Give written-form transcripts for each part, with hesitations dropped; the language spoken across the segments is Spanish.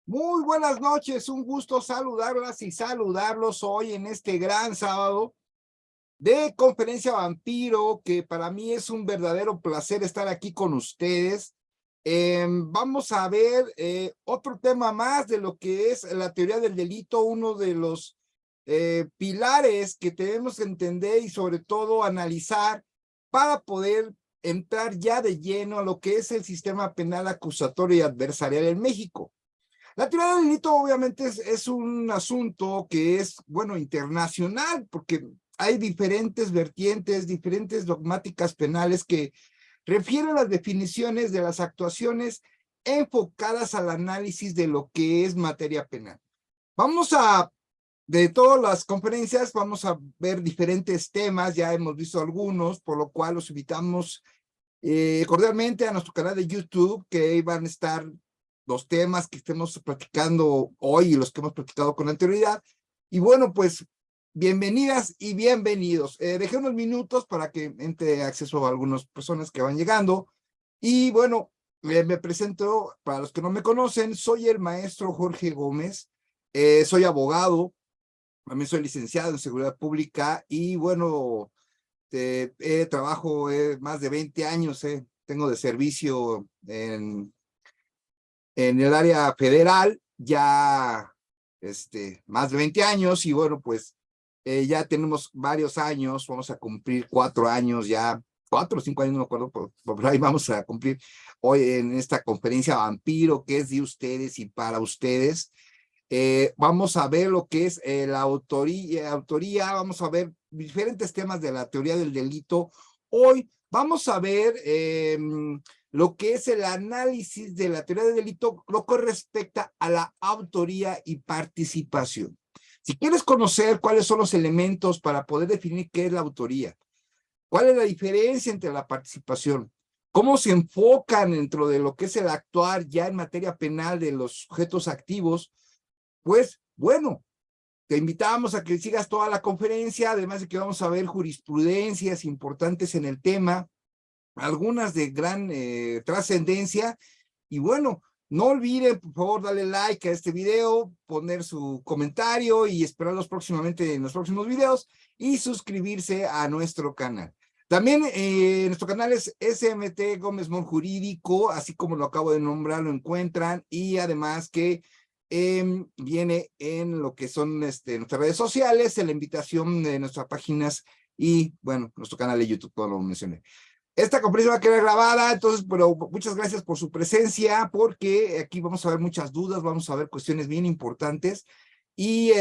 Muy buenas noches, un gusto saludarlas y saludarlos hoy en este gran sábado de Conferencia Vampiro, que para mí es un verdadero placer estar aquí con ustedes. Vamos a ver otro tema más de lo que es la teoría del delito, uno de los pilares que tenemos que entender y sobre todo analizar para poder entrar ya de lleno a lo que es el sistema penal acusatorio y adversarial en México. La teoría del delito obviamente es un asunto que es, bueno, internacional, porque hay diferentes vertientes, diferentes dogmáticas penales que refieren las definiciones de las actuaciones enfocadas al análisis de lo que es materia penal. De todas las conferencias, vamos a ver diferentes temas, ya hemos visto algunos, por lo cual los invitamos cordialmente a nuestro canal de YouTube, que ahí van a estar los temas que estemos platicando hoy y los que hemos platicado con anterioridad. Y bueno, pues bienvenidas y bienvenidos. Dejé unos minutos para que entre acceso a algunas personas que van llegando. Y bueno, me presento, para los que no me conocen, soy el maestro Jorge Gómez, soy abogado, también soy licenciado en Seguridad Pública y bueno, trabajo más de 20 años, tengo de servicio en el área federal, ya más de 20 años y bueno, pues ya tenemos varios años, vamos a cumplir 4 años ya, 4 o 5 años, no me acuerdo, por ahí vamos a cumplir hoy en esta conferencia Vampiro, que es de ustedes y para ustedes. Vamos a ver lo que es la autoría, vamos a ver diferentes temas de la teoría del delito. Hoy vamos a ver lo que es el análisis de la teoría del delito, lo que respecta a la autoría y participación. Si quieres conocer cuáles son los elementos para poder definir qué es la autoría, cuál es la diferencia entre la participación, cómo se enfocan dentro de lo que es el actuar ya en materia penal de los sujetos activos, pues bueno, te invitamos a que sigas toda la conferencia, además de que vamos a ver jurisprudencias importantes en el tema, algunas de gran trascendencia, y bueno, no olviden, por favor, darle like a este video, poner su comentario y esperarlos próximamente en los próximos videos y suscribirse a nuestro canal. También nuestro canal es SMT Gómez Mon Jurídico, así como lo acabo de nombrar, lo encuentran, y además que viene en lo que son nuestras redes sociales, en la invitación de nuestras páginas y, bueno, nuestro canal de YouTube, todo lo mencioné. Esta conferencia va a quedar grabada, entonces, pero muchas gracias por su presencia, porque aquí vamos a ver muchas dudas, vamos a ver cuestiones bien importantes y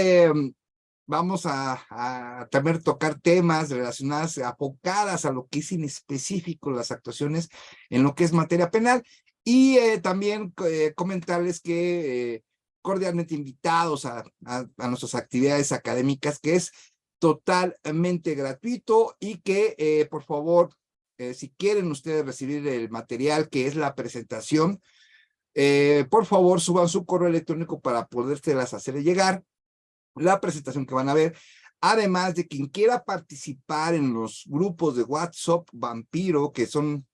vamos a también tocar temas relacionados, apocadas a lo que es en específico las actuaciones en lo que es materia penal y también comentarles que cordialmente invitados a nuestras actividades académicas, que es totalmente gratuito y que por favor, si quieren ustedes recibir el material que es la presentación, por favor suban su correo electrónico para podérselas hacer llegar la presentación que van a ver. Además de quien quiera participar en los grupos de WhatsApp Vampiro, que son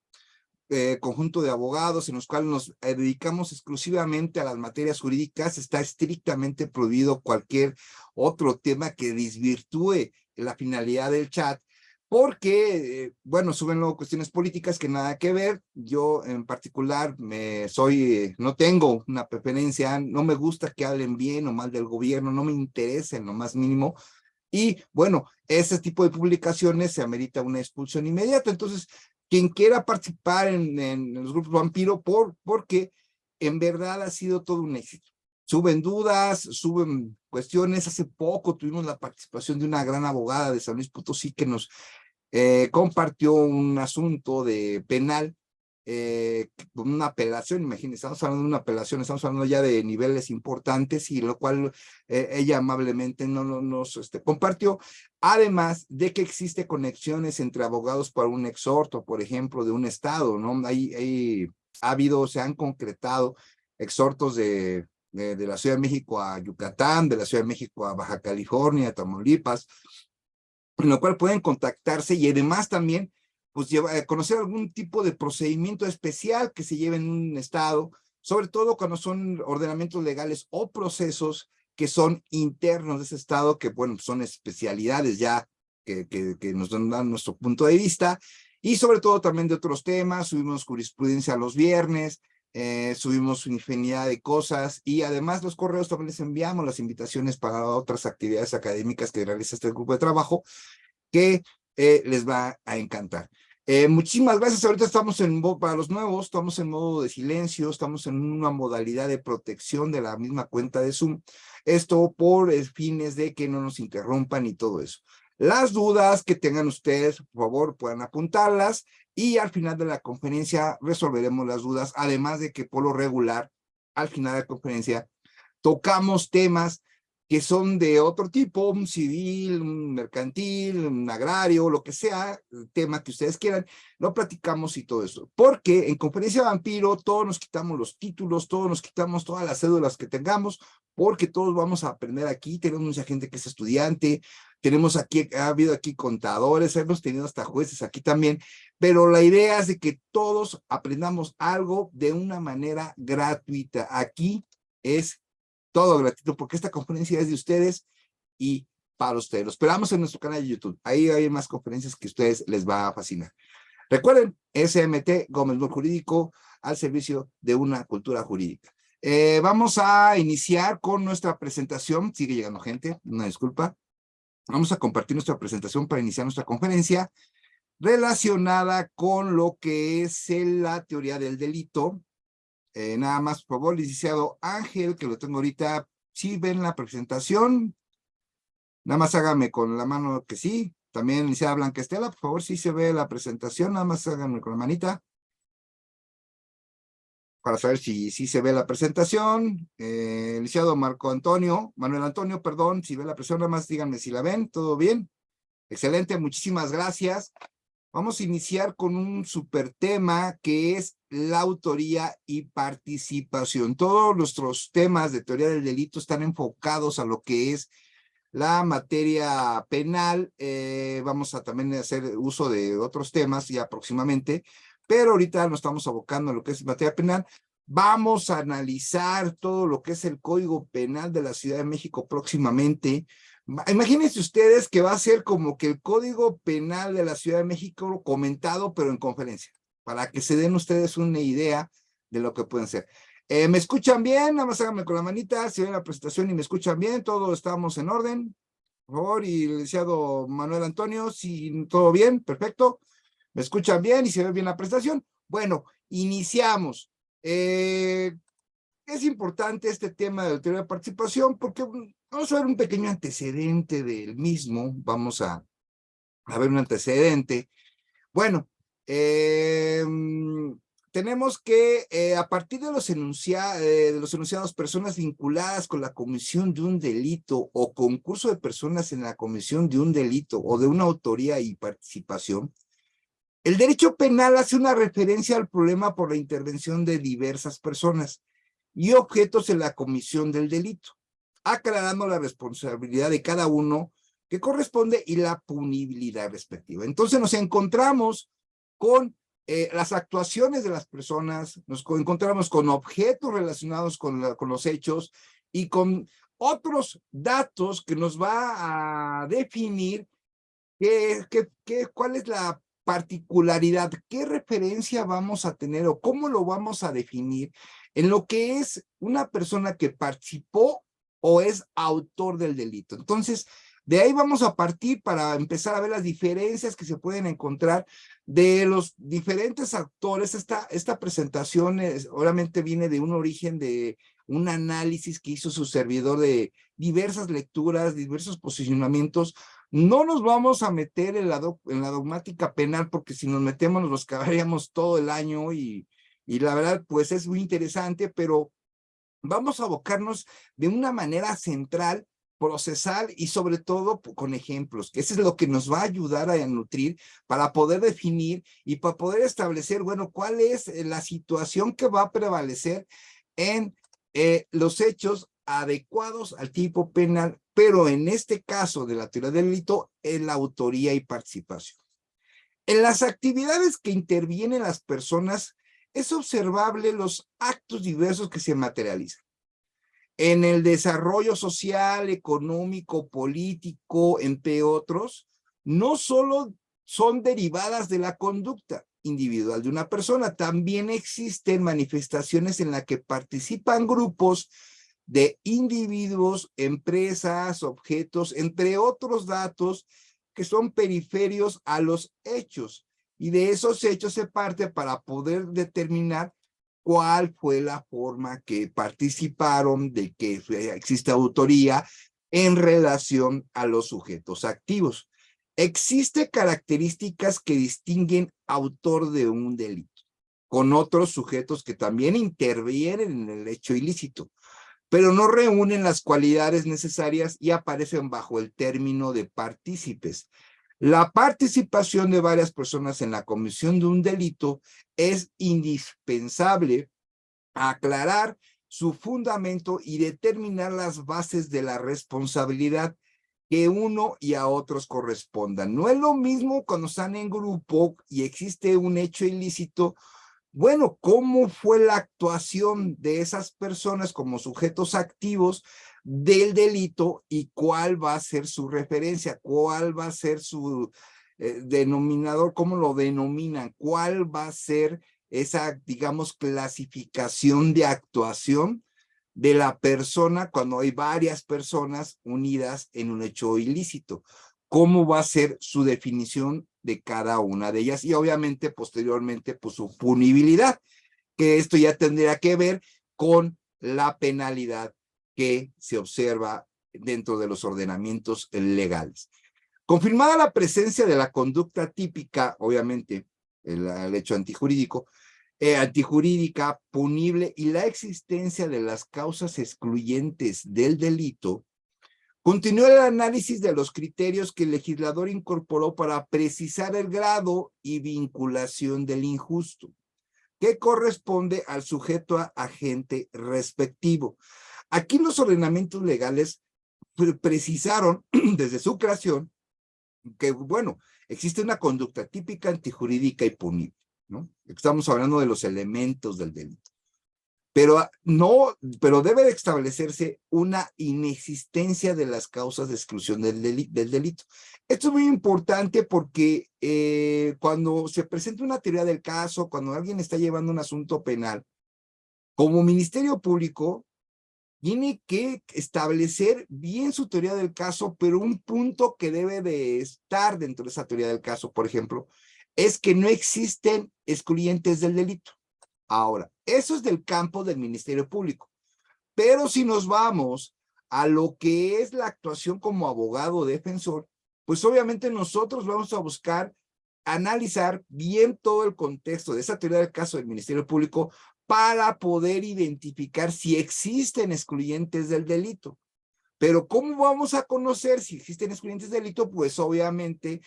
conjunto de abogados en los cuales nos dedicamos exclusivamente a las materias jurídicas, está estrictamente prohibido cualquier otro tema que desvirtúe la finalidad del chat, porque, bueno, suben luego cuestiones políticas que nada que ver. Yo en particular no tengo una preferencia, no me gusta que hablen bien o mal del gobierno, no me interesa en lo más mínimo. Y bueno, ese tipo de publicaciones se amerita una expulsión inmediata. Entonces, quien quiera participar en los grupos Vampiro, porque en verdad ha sido todo un éxito. Suben dudas, suben cuestiones. Hace poco tuvimos la participación de una gran abogada de San Luis Potosí que nos compartió un asunto de penal con una apelación. Imagínense, estamos hablando de una apelación, estamos hablando ya de niveles importantes, y lo cual ella amablemente nos compartió, además de que existe conexiones entre abogados para un exhorto, por ejemplo, de un estado, ¿no? Se han concretado exhortos de la Ciudad de México a Yucatán, de la Ciudad de México a Baja California, a Tamaulipas, en lo cual pueden contactarse y además también pues conocer algún tipo de procedimiento especial que se lleve en un estado sobre todo cuando son ordenamientos legales o procesos que son internos de ese estado, que bueno, son especialidades ya que nos dan nuestro punto de vista, y sobre todo también de otros temas. Subimos jurisprudencia los viernes, subimos una infinidad de cosas, y además los correos también les enviamos las invitaciones para otras actividades académicas que realiza este grupo de trabajo, que les va a encantar. Muchísimas gracias. Ahorita estamos para los nuevos, estamos en modo de silencio, estamos en una modalidad de protección de la misma cuenta de Zoom. Esto por fines de que no nos interrumpan y todo eso. Las dudas que tengan ustedes, por favor, puedan apuntarlas, y al final de la conferencia resolveremos las dudas, además de que por lo regular, al final de la conferencia, tocamos temas que son de otro tipo, un civil, un mercantil, un agrario, lo que sea, el tema que ustedes quieran, lo platicamos y todo eso. Porque en Conferencia Vampiro todos nos quitamos los títulos, todos nos quitamos todas las cédulas que tengamos, porque todos vamos a aprender aquí. Tenemos mucha gente que es estudiante, tenemos aquí, ha habido aquí contadores, hemos tenido hasta jueces aquí también, pero la idea es de que todos aprendamos algo de una manera gratuita. Aquí es todo gratuito, porque esta conferencia es de ustedes y para ustedes. Lo esperamos en nuestro canal de YouTube. Ahí hay más conferencias que a ustedes les va a fascinar. Recuerden, SMT Gómez Moll Jurídico, al servicio de una cultura jurídica. Vamos a iniciar con nuestra presentación. Sigue llegando gente, una disculpa. Vamos a compartir nuestra presentación para iniciar nuestra conferencia relacionada con lo que es la teoría del delito. Nada más, por favor, licenciado Ángel, que lo tengo ahorita. ¿Sí ven la presentación? Nada más hágame con la mano que sí. También, licenciada Blanca Estela, por favor, sí se ve la presentación. Nada más háganme con la manita para saber si se ve la presentación. Licenciado Manuel Antonio, perdón, si ve la presentación, nada más díganme si la ven. ¿Todo bien? Excelente, muchísimas gracias. Vamos a iniciar con un súper tema que es la autoría y participación. Todos nuestros temas de teoría del delito están enfocados a lo que es la materia penal. Vamos a también hacer uso de otros temas ya próximamente, pero ahorita nos estamos abocando a lo que es materia penal. Vamos a analizar todo lo que es el Código Penal de la Ciudad de México próximamente. Imagínense ustedes que va a ser como que el Código Penal de la Ciudad de México comentado, pero en conferencia, para que se den ustedes una idea de lo que pueden ser. ¿Me escuchan bien? Nada más háganme con la manita, si ven la presentación y me escuchan bien, todos estamos en orden. Por favor, y el licenciado Manuel Antonio, si todo bien, perfecto. ¿Me escuchan bien y se ve bien la presentación? Bueno, iniciamos. Es importante este tema de la teoría de participación porque vamos a ver un pequeño antecedente del mismo. Vamos a ver un antecedente. Bueno, tenemos que a partir de los enunciados, personas vinculadas con la comisión de un delito o concurso de personas en la comisión de un delito o de una autoría y participación, el derecho penal hace una referencia al problema por la intervención de diversas personas y objetos en la comisión del delito, aclarando la responsabilidad de cada uno que corresponde y la punibilidad respectiva. Entonces nos encontramos con las actuaciones de las personas, nos encontramos con objetos relacionados con los hechos y con otros datos que nos va a definir cuál es la particularidad, qué referencia vamos a tener o cómo lo vamos a definir en lo que es una persona que participó o es autor del delito. Entonces, de ahí vamos a partir para empezar a ver las diferencias que se pueden encontrar de los diferentes actores. Esta presentación obviamente viene de un origen de un análisis que hizo su servidor de diversas lecturas, diversos posicionamientos. No nos vamos a meter en la dogmática penal, porque si nos metemos nos los cagaríamos todo el año y la verdad pues es muy interesante, pero vamos a abocarnos de una manera central, procesal y sobre todo con ejemplos, que eso es lo que nos va a ayudar a nutrir para poder definir y para poder establecer, bueno, cuál es la situación que va a prevalecer en los hechos adecuados al tipo penal, pero en este caso de la teoría del delito, en la autoría y participación. En las actividades que intervienen las personas es observable los actos diversos que se materializan en el desarrollo social, económico, político, entre otros, no solo son derivadas de la conducta individual de una persona, también existen manifestaciones en las que participan grupos de individuos, empresas, objetos, entre otros datos que son periferios a los hechos. Y de esos hechos se parte para poder determinar cuál fue la forma que participaron, de que existe autoría en relación a los sujetos activos. Existen características que distinguen autor de un delito, con otros sujetos que también intervienen en el hecho ilícito, pero no reúnen las cualidades necesarias y aparecen bajo el término de partícipes. La participación de varias personas en la comisión de un delito es indispensable a aclarar su fundamento y determinar las bases de la responsabilidad que uno y a otros correspondan. No es lo mismo cuando están en grupo y existe un hecho ilícito. Bueno, ¿cómo fue la actuación de esas personas como sujetos activos del delito y cuál va a ser su referencia? ¿Cuál va a ser su denominador? ¿Cómo lo denominan? ¿Cuál va a ser esa, digamos, clasificación de actuación de la persona cuando hay varias personas unidas en un hecho ilícito? ¿Cómo va a ser su definición de cada una de ellas? Y obviamente, posteriormente, pues su punibilidad, que esto ya tendría que ver con la penalidad que se observa dentro de los ordenamientos legales. Confirmada la presencia de la conducta típica, obviamente, el hecho antijurídica, punible y la existencia de las causas excluyentes del delito, continúa el análisis de los criterios que el legislador incorporó para precisar el grado y vinculación del injusto, que corresponde al sujeto agente respectivo. Aquí los ordenamientos legales precisaron desde su creación que, bueno, existe una conducta típica, antijurídica y punible, ¿no? Estamos hablando de los elementos del delito. Pero debe de establecerse una inexistencia de las causas de exclusión del delito. Esto es muy importante porque cuando se presenta una teoría del caso, cuando alguien está llevando un asunto penal, como Ministerio Público, tiene que establecer bien su teoría del caso, pero un punto que debe de estar dentro de esa teoría del caso, por ejemplo, es que no existen excluyentes del delito. Ahora, eso es del campo del Ministerio Público, pero si nos vamos a lo que es la actuación como abogado defensor, pues obviamente nosotros vamos a buscar analizar bien todo el contexto de esa teoría del caso del Ministerio Público para poder identificar si existen excluyentes del delito. Pero ¿cómo vamos a conocer si existen excluyentes del delito? Pues obviamente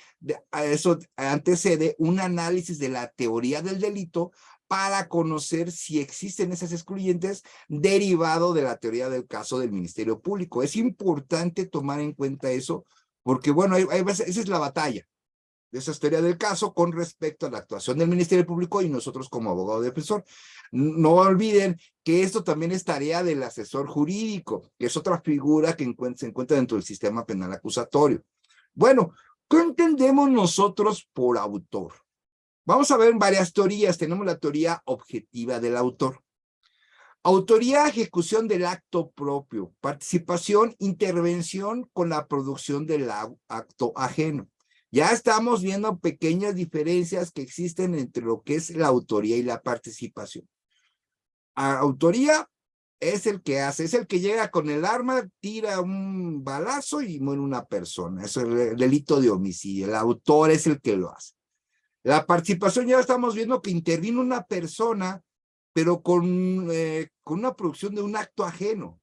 a eso antecede un análisis de la teoría del delito para conocer si existen esas excluyentes derivado de la teoría del caso del Ministerio Público. Es importante tomar en cuenta eso porque, bueno, esa es la batalla de esa teoría del caso con respecto a la actuación del Ministerio Público y nosotros como abogado defensor. No olviden que esto también es tarea del asesor jurídico, que es otra figura que se encuentra dentro del sistema penal acusatorio. Bueno, ¿qué entendemos nosotros por autor? Vamos a ver varias teorías. Tenemos la teoría objetiva del autor. Autoría, ejecución del acto propio. Participación, intervención con la producción del acto ajeno. Ya estamos viendo pequeñas diferencias que existen entre lo que es la autoría y la participación. Autoría es el que hace, es el que llega con el arma, tira un balazo y muere una persona. Eso es el delito de homicidio. El autor es el que lo hace. La participación ya estamos viendo que intervino una persona, pero con una producción de un acto ajeno.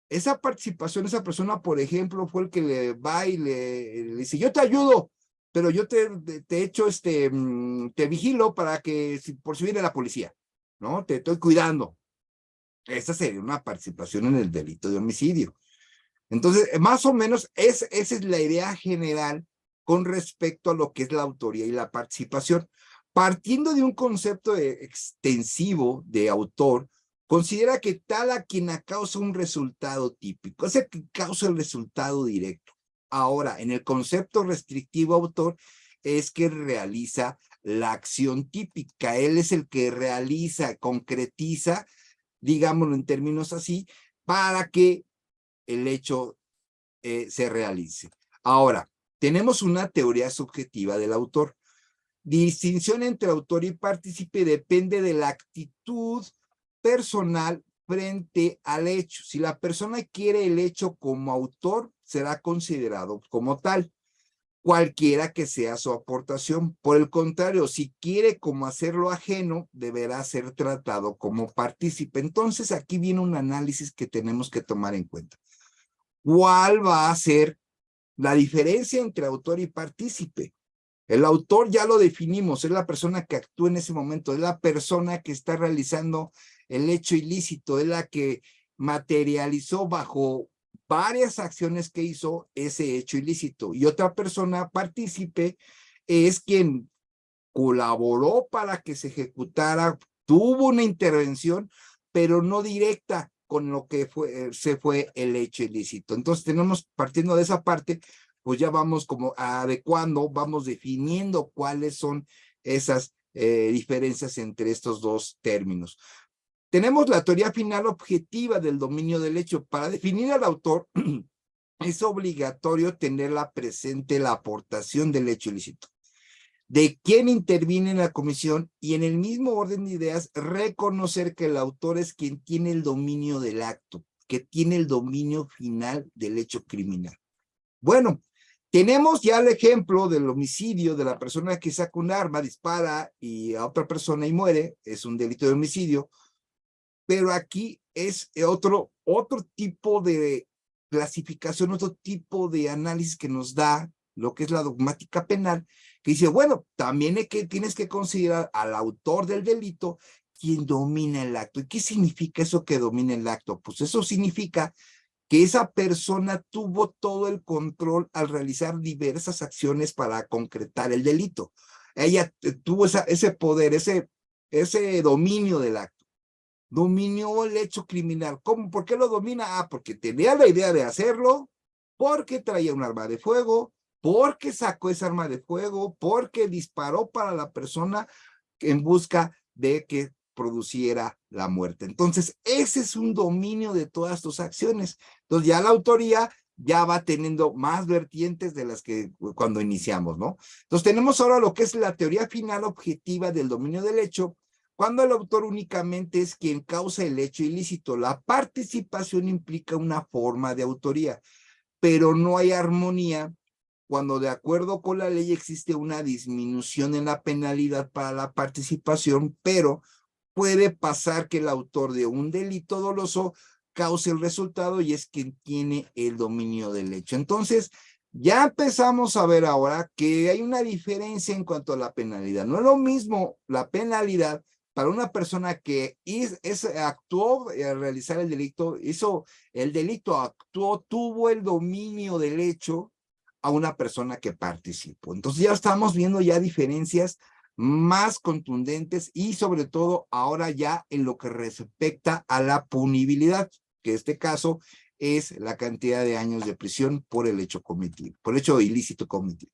Esa participación, esa persona, por ejemplo, fue el que le va y le dice, yo te ayudo, pero yo te echo, te vigilo para que, por si viene la policía, ¿no? Te estoy cuidando. Esa sería una participación en el delito de homicidio. Entonces, más o menos, esa es la idea general con respecto a lo que es la autoría y la participación. Partiendo de un concepto extensivo de autor, considera que tal a quien causa un resultado típico, es el que causa el resultado directo. Ahora, en el concepto restrictivo autor, es que realiza la acción típica. Él es el que realiza, concretiza, digámoslo en términos así, para que el hecho se realice. Ahora, tenemos una teoría subjetiva del autor. Distinción entre autor y partícipe depende de la actitud personal frente al hecho. Si la persona quiere el hecho como autor, será considerado como tal, cualquiera que sea su aportación. Por el contrario, si quiere como hacerlo ajeno, deberá ser tratado como partícipe. Entonces, aquí viene un análisis que tenemos que tomar en cuenta. ¿Cuál va a ser la diferencia entre autor y partícipe? El autor ya lo definimos, es la persona que actúa en ese momento, es la persona que está realizando el hecho ilícito, es la que materializó bajo varias acciones que hizo ese hecho ilícito. Y otra persona partícipe es quien colaboró para que se ejecutara, tuvo una intervención, pero no directa con lo que se fue el hecho ilícito. Entonces tenemos, partiendo de esa parte, pues ya vamos como adecuando, vamos definiendo cuáles son esas diferencias entre estos dos términos. Tenemos la teoría final objetiva del dominio del hecho. Para definir al autor, es obligatorio tenerla presente la aportación del hecho ilícito, de quién interviene en la comisión y en el mismo orden de ideas reconocer que el autor es quien tiene el dominio del acto, que tiene el dominio final del hecho criminal. Bueno, tenemos ya el ejemplo del homicidio de la persona que saca un arma, dispara y a otra persona y muere, es un delito de homicidio, pero aquí es otro tipo de clasificación, otro tipo de análisis que nos da lo que es la dogmática penal, que dice, bueno, también tienes que considerar al autor del delito quien domina el acto. ¿Y qué significa eso que domina el acto? Pues eso significa que esa persona tuvo todo el control al realizar diversas acciones para concretar el delito. Ella tuvo ese poder, ese dominio del acto. Dominó el hecho criminal. ¿Cómo? ¿Por qué lo domina? Ah, porque tenía la idea de hacerlo, porque traía un arma de fuego, porque sacó esa arma de fuego, porque disparó para la persona en busca de que produciera la muerte. Entonces, ese es un dominio de todas tus acciones. Entonces, ya la autoría ya va teniendo más vertientes de las que cuando iniciamos, ¿no? Entonces, tenemos ahora lo que es la teoría final objetiva del dominio del hecho, cuando el autor únicamente es quien causa el hecho ilícito. La participación implica una forma de autoría, pero no hay armonía cuando de acuerdo con la ley existe una disminución en la penalidad para la participación, pero puede pasar que el autor de un delito doloso cause el resultado y es quien tiene el dominio del hecho. Entonces, ya empezamos a ver ahora que hay una diferencia en cuanto a la penalidad. No es lo mismo la penalidad para una persona que actuó al realizar el delito, hizo el delito, actuó, tuvo el dominio del hecho, a una persona que participó. Entonces ya estamos viendo ya diferencias más contundentes y sobre todo ahora ya en lo que respecta a la punibilidad, que en este caso es la cantidad de años de prisión por el hecho cometido, por el hecho ilícito cometido.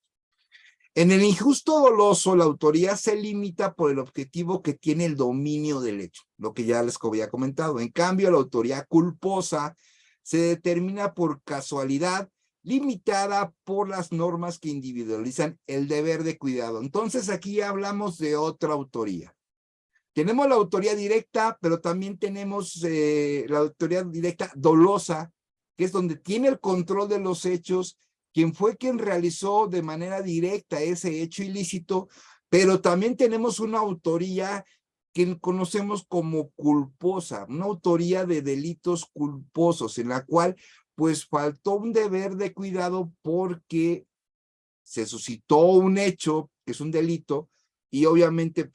En el injusto doloso, la autoría se limita por el objetivo que tiene el dominio del hecho, lo que ya les había comentado. En cambio, la autoría culposa se determina por casualidad, limitada por las normas que individualizan el deber de cuidado. Entonces, aquí ya hablamos de otra autoría. Tenemos la autoría directa, pero también tenemos la autoría directa dolosa, que es donde tiene el control de los hechos, quien realizó de manera directa ese hecho ilícito, pero también tenemos una autoría que conocemos como culposa, una autoría de delitos culposos, en la cual pues faltó un deber de cuidado porque se suscitó un hecho, que es un delito, y obviamente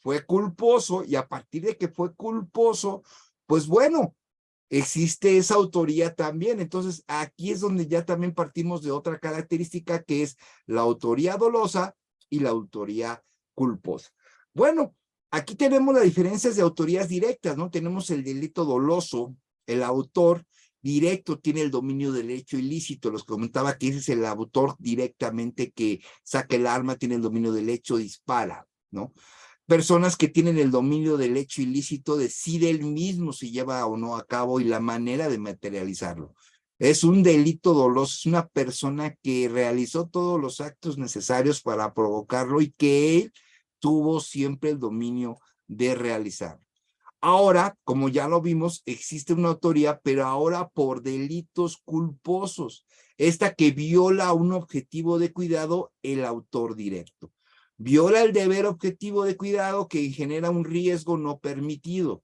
fue culposo, y a partir de que fue culposo, pues bueno, existe esa autoría también. Entonces, aquí es donde ya también partimos de otra característica que es la autoría dolosa y la autoría culposa. Bueno, aquí tenemos las diferencias de autorías directas, ¿no? Tenemos el delito doloso, el autor directo tiene el dominio del hecho ilícito, los comentaba que ese es el autor directamente que saca el arma, tiene el dominio del hecho, dispara, ¿no? Personas que tienen el dominio del hecho ilícito decide él mismo si lleva o no a cabo y la manera de materializarlo. Es un delito doloso, es una persona que realizó todos los actos necesarios para provocarlo y que él tuvo siempre el dominio de realizar. Ahora, como ya lo vimos, existe una autoría, pero ahora por delitos culposos. Esta que viola un objetivo de cuidado, el autor directo. Viola el deber objetivo de cuidado que genera un riesgo no permitido.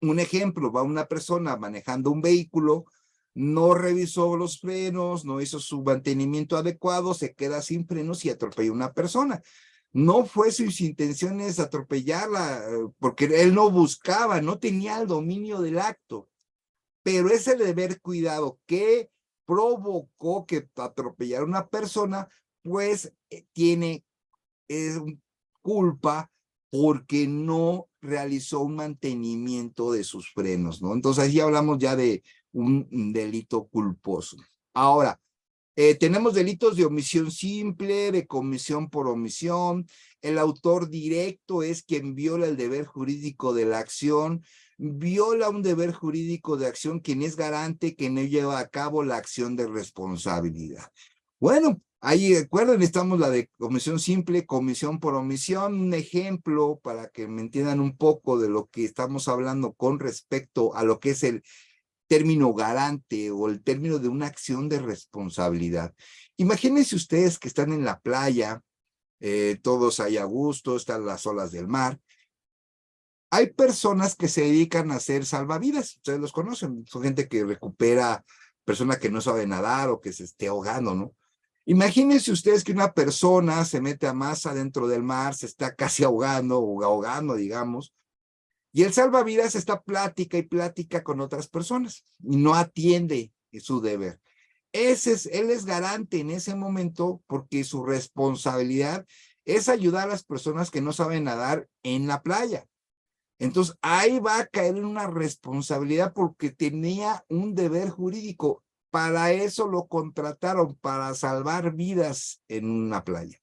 Un ejemplo, va una persona manejando un vehículo, no revisó los frenos, no hizo su mantenimiento adecuado, se queda sin frenos y atropella a una persona. No fue sus intenciones atropellarla, porque él no buscaba, no tenía el dominio del acto, pero ese deber cuidado que provocó que atropellara a una persona, pues tiene culpa porque no realizó un mantenimiento de sus frenos, ¿no? Entonces ahí hablamos ya de un delito culposo. Ahora, tenemos delitos de omisión simple, de comisión por omisión. El autor directo es quien viola el deber jurídico de la acción, viola un deber jurídico de acción quien es garante que no lleva a cabo la acción de responsabilidad. Bueno, ahí recuerden, estamos la de comisión simple, comisión por omisión, un ejemplo para que me entiendan un poco de lo que estamos hablando con respecto a lo que es el término garante o el término de una acción de responsabilidad. Imagínense ustedes que están en la playa, todos ahí a gusto, están las olas del mar. Hay personas que se dedican a hacer salvavidas, ustedes los conocen, son gente que recupera persona que no sabe nadar o que se esté ahogando, ¿no? Imagínense ustedes que una persona se mete a más adentro del mar, se está casi ahogando o ahogando, digamos, y el salvavidas está plática y plática con otras personas y no atiende su deber. Él es garante en ese momento porque su responsabilidad es ayudar a las personas que no saben nadar en la playa. Entonces ahí va a caer en una responsabilidad porque tenía un deber jurídico. Para eso lo contrataron, para salvar vidas en una playa.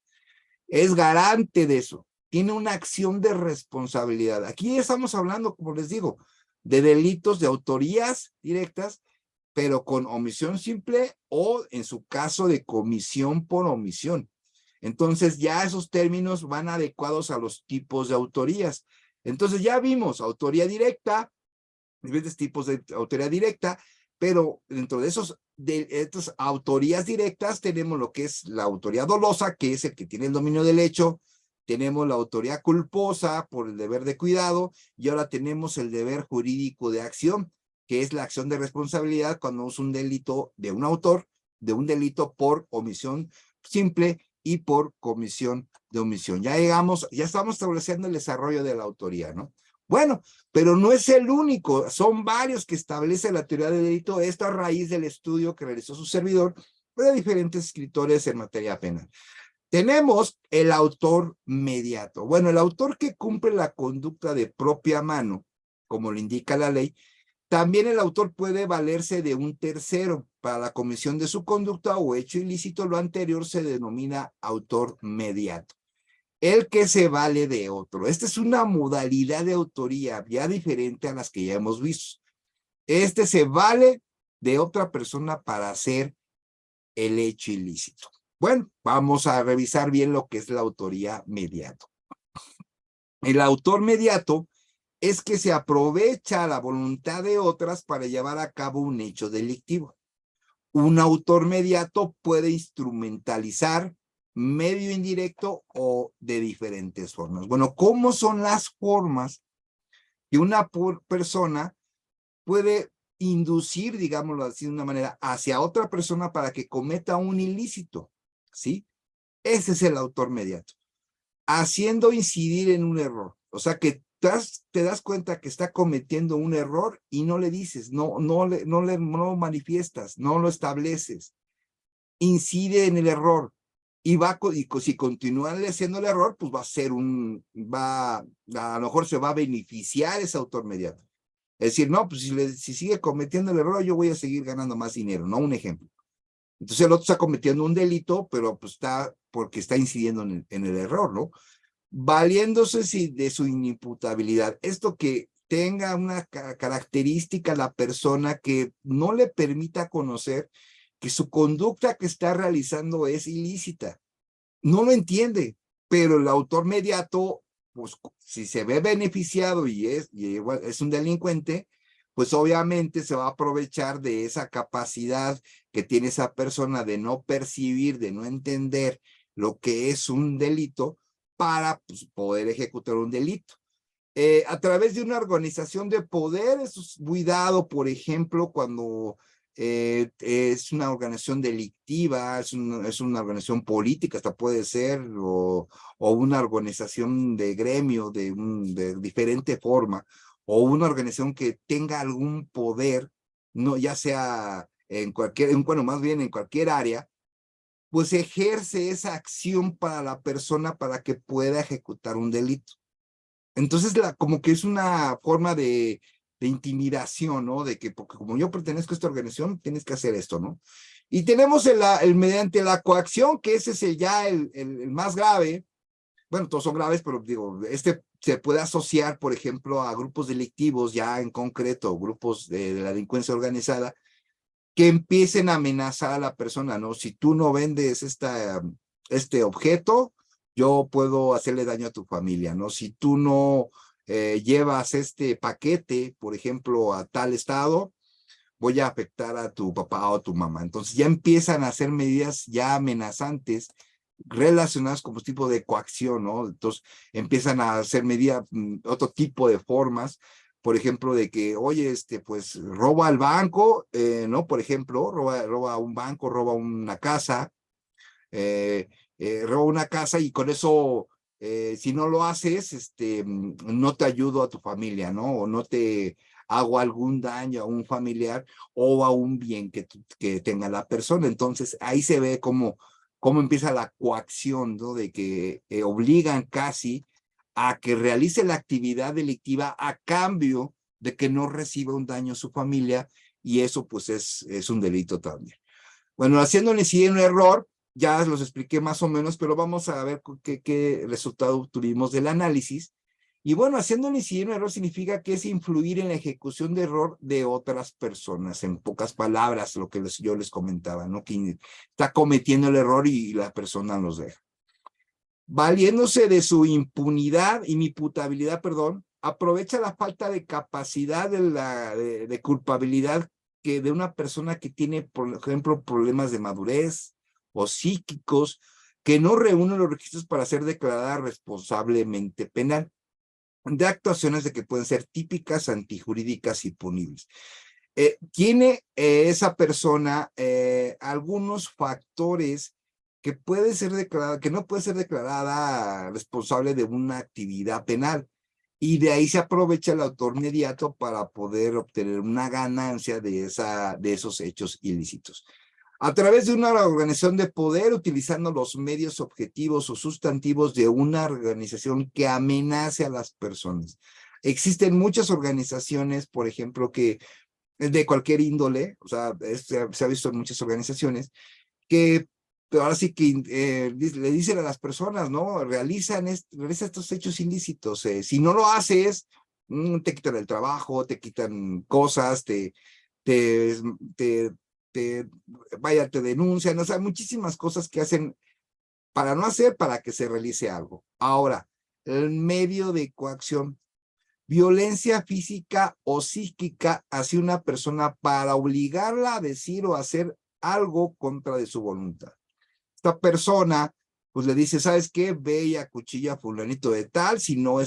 Es garante de eso. Tiene una acción de responsabilidad. Aquí estamos hablando, como les digo, de delitos de autorías directas, pero con omisión simple o en su caso de comisión por omisión. Entonces ya esos términos van adecuados a los tipos de autorías. Entonces ya vimos autoría directa, diferentes tipos de autoría directa, pero dentro de estas autorías directas tenemos lo que es la autoría dolosa, que es el que tiene el dominio del hecho, tenemos la autoría culposa por el deber de cuidado, y ahora tenemos el deber jurídico de acción, que es la acción de responsabilidad cuando es un delito de un autor, de un delito por omisión simple y por comisión de omisión. Ya llegamos, ya estamos estableciendo el desarrollo de la autoría, ¿no? Bueno, pero no es el único, son varios que establece la teoría del delito, esto a raíz del estudio que realizó su servidor de diferentes escritores en materia penal. Tenemos el autor mediato. Bueno, el autor que cumple la conducta de propia mano, como lo indica la ley, también el autor puede valerse de un tercero para la comisión de su conducta o hecho ilícito. Lo anterior se denomina autor mediato. El que se vale de otro. Esta es una modalidad de autoría ya diferente a las que ya hemos visto. Este se vale de otra persona para hacer el hecho ilícito. Bueno, vamos a revisar bien lo que es la autoría mediato. El autor mediato es que se aprovecha la voluntad de otras para llevar a cabo un hecho delictivo. Un autor mediato puede instrumentalizar medio indirecto o de diferentes formas. Bueno, ¿cómo son las formas que una persona puede inducir, digámoslo así de una manera, hacia otra persona para que cometa un ilícito? ¿Sí? Ese es el autor mediato. Haciendo incidir en un error. O sea que te das cuenta que está cometiendo un error y no le dices, no manifiestas, no lo estableces. Incide en el error. y si continúan haciendo el error, pues a lo mejor se va a beneficiar ese autor mediato. Es decir, no, pues si sigue cometiendo el error, yo voy a seguir ganando más dinero, ¿no? Un ejemplo. Entonces el otro está cometiendo un delito, pero pues porque está incidiendo en el error, ¿no? Valiéndose de su inimputabilidad. Esto que tenga una característica la persona que no le permita conocer que su conducta que está realizando es ilícita. No lo entiende, pero el autor mediato, pues si se ve beneficiado y es un delincuente, pues obviamente se va a aprovechar de esa capacidad que tiene esa persona de no percibir, de no entender lo que es un delito para pues, poder ejecutar un delito. A través de una organización de poder, eso es muy dado, por ejemplo, cuando es una organización delictiva, es una organización política, hasta puede ser, o una organización de gremio de diferente forma, o una organización que tenga algún poder, no, ya sea bueno, más bien en cualquier área, pues ejerce esa acción para la persona para que pueda ejecutar un delito. Entonces, como que es una forma de intimidación, ¿no? De que, porque como yo pertenezco a esta organización, tienes que hacer esto, ¿no? Y tenemos mediante la coacción, que ese es el más grave. Bueno, todos son graves, pero digo, se puede asociar, por ejemplo, a grupos delictivos, ya en concreto, grupos de la delincuencia organizada, que empiecen a amenazar a la persona, ¿no? Si tú no vendes este objeto, yo puedo hacerle daño a tu familia, ¿no? Si tú no llevas este paquete, por ejemplo, a tal estado, voy a afectar a tu papá o a tu mamá. Entonces ya empiezan a hacer medidas ya amenazantes relacionadas con un tipo de coacción, ¿no? Entonces empiezan a hacer medidas, otro tipo de formas, por ejemplo, de que, oye, pues roba al banco, ¿no? Por ejemplo, roba un banco, roba una casa, roba una casa y con eso, si no lo haces, no te ayudo a tu familia, ¿no? O no te hago algún daño a un familiar o a un bien que tenga la persona. Entonces, ahí se ve cómo empieza la coacción, ¿no? De que obligan casi a que realice la actividad delictiva a cambio de que no reciba un daño a su familia, y eso pues es un delito también. Bueno, haciéndole sí un error, ya los expliqué más o menos, pero vamos a ver qué resultado tuvimos del análisis. Y bueno, haciéndole incidir un error significa que es influir en la ejecución de error de otras personas, en pocas palabras, lo que yo les comentaba, ¿no? Que está cometiendo el error y la persona los deja. Valiéndose de su impunidad, inimputabilidad, perdón, aprovecha la falta de capacidad de culpabilidad de una persona que tiene, por ejemplo, problemas de madurez o psíquicos, que no reúnen los requisitos para ser declarada responsablemente penal, de actuaciones de que pueden ser típicas, antijurídicas y punibles. Tiene esa persona algunos factores que que no puede ser declarada responsable de una actividad penal, y de ahí se aprovecha el autor mediato para poder obtener una ganancia de esos hechos ilícitos. A través de una organización de poder, utilizando los medios objetivos o sustantivos de una organización que amenace a las personas. Existen muchas organizaciones, por ejemplo, que de cualquier índole, o sea, se ha visto en muchas organizaciones, que pero ahora sí que le dicen a las personas, ¿no? Realiza estos hechos ilícitos. Si no lo haces, te quitan el trabajo, te quitan cosas, te, te, te denuncian, o sea, muchísimas cosas que hacen para no hacer, para que se realice algo. Ahora, el medio de coacción: violencia física o psíquica hacia una persona para obligarla a decir o hacer algo contra de su voluntad. Esta persona, pues le dice, ¿sabes qué? Ve y acuchilla a fulanito de tal, si no,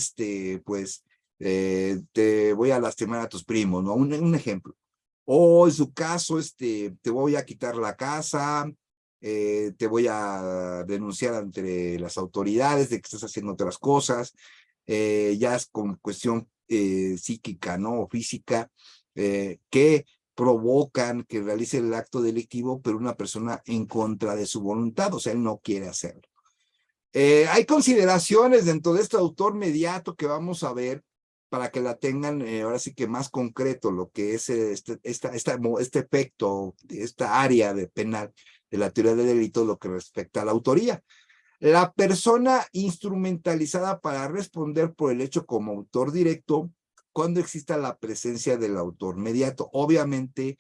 pues, te voy a lastimar a tus primos, ¿no? Un ejemplo. O en su caso, te voy a quitar la casa, te voy a denunciar ante las autoridades de que estás haciendo otras cosas, ya es con cuestión psíquica, ¿no? O física, que provocan que realice el acto delictivo, pero una persona en contra de su voluntad, o sea, él no quiere hacerlo. Hay consideraciones dentro de este autor mediato que vamos a ver para que la tengan ahora sí que más concreto lo que es este efecto, esta área de penal de la teoría del delito, lo que respecta a la autoría. La persona instrumentalizada para responder por el hecho como autor directo cuando exista la presencia del autor mediato. Obviamente,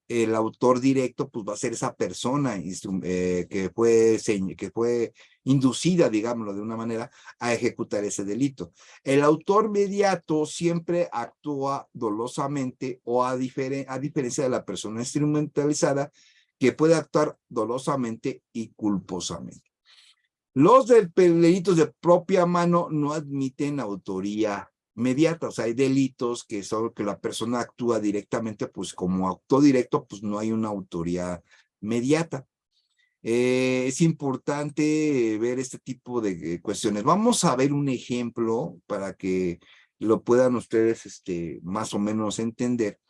el autor directo pues va a ser esa persona que fue inducida, digámoslo de una manera, a ejecutar ese delito. El autor mediato siempre actúa dolosamente o a diferencia de la persona instrumentalizada que puede actuar dolosamente y culposamente. Los delitos de propia mano no admiten autoría mediata, o sea, hay delitos que son que la persona actúa directamente, pues como acto directo, pues no hay una autoría mediata. Es importante ver este tipo de cuestiones. Vamos a ver un ejemplo para que lo puedan ustedes más o menos entender.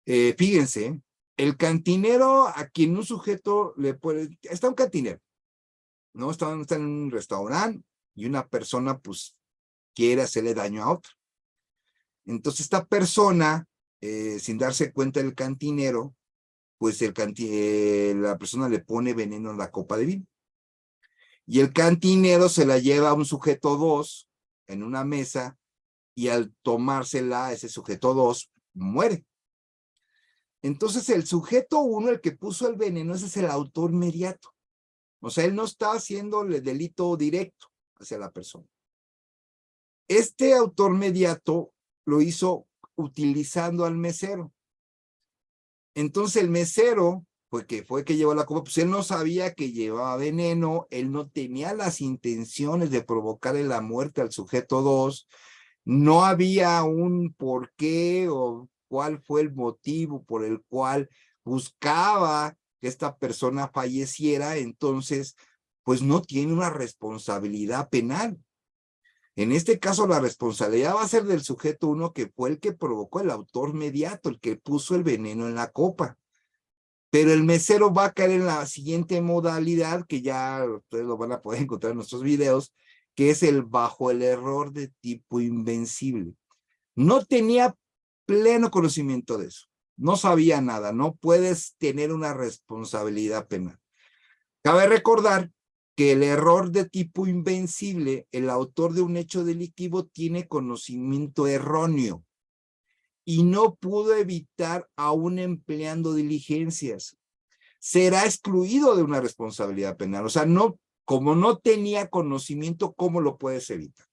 Fíjense, el cantinero a quien un sujeto le puede... Está un cantinero, ¿no? Está en un restaurante y una persona pues quiere hacerle daño a otra. Entonces esta persona, sin darse cuenta del cantinero, pues la persona le pone veneno en la copa de vino. Y el cantinero se la lleva a un sujeto 2 en una mesa y al tomársela, ese sujeto 2 muere. Entonces el sujeto 1, el que puso el veneno, ese es el autor mediato. O sea, él no está haciendo el delito directo hacia la persona. Este autor mediato lo hizo utilizando al mesero. Entonces el mesero, fue que llevó la copa, pues él no sabía que llevaba veneno, él no tenía las intenciones de provocarle la muerte al sujeto 2, no había un por qué o cuál fue el motivo por el cual buscaba que esta persona falleciera, entonces pues no tiene una responsabilidad penal. En este caso, la responsabilidad va a ser del sujeto 1, que fue el que provocó, el autor mediato, el que puso el veneno en la copa. Pero el mesero va a caer en la siguiente modalidad, que ya ustedes lo van a poder encontrar en nuestros videos, que es el bajo el error de tipo invencible. No tenía pleno conocimiento de eso. No sabía nada. No puedes tener una responsabilidad penal. Cabe recordar que el error de tipo invencible, el autor de un hecho delictivo tiene conocimiento erróneo y no pudo evitar aún empleando diligencias. Será excluido de una responsabilidad penal. O sea, no, como no tenía conocimiento, ¿cómo lo puedes evitar?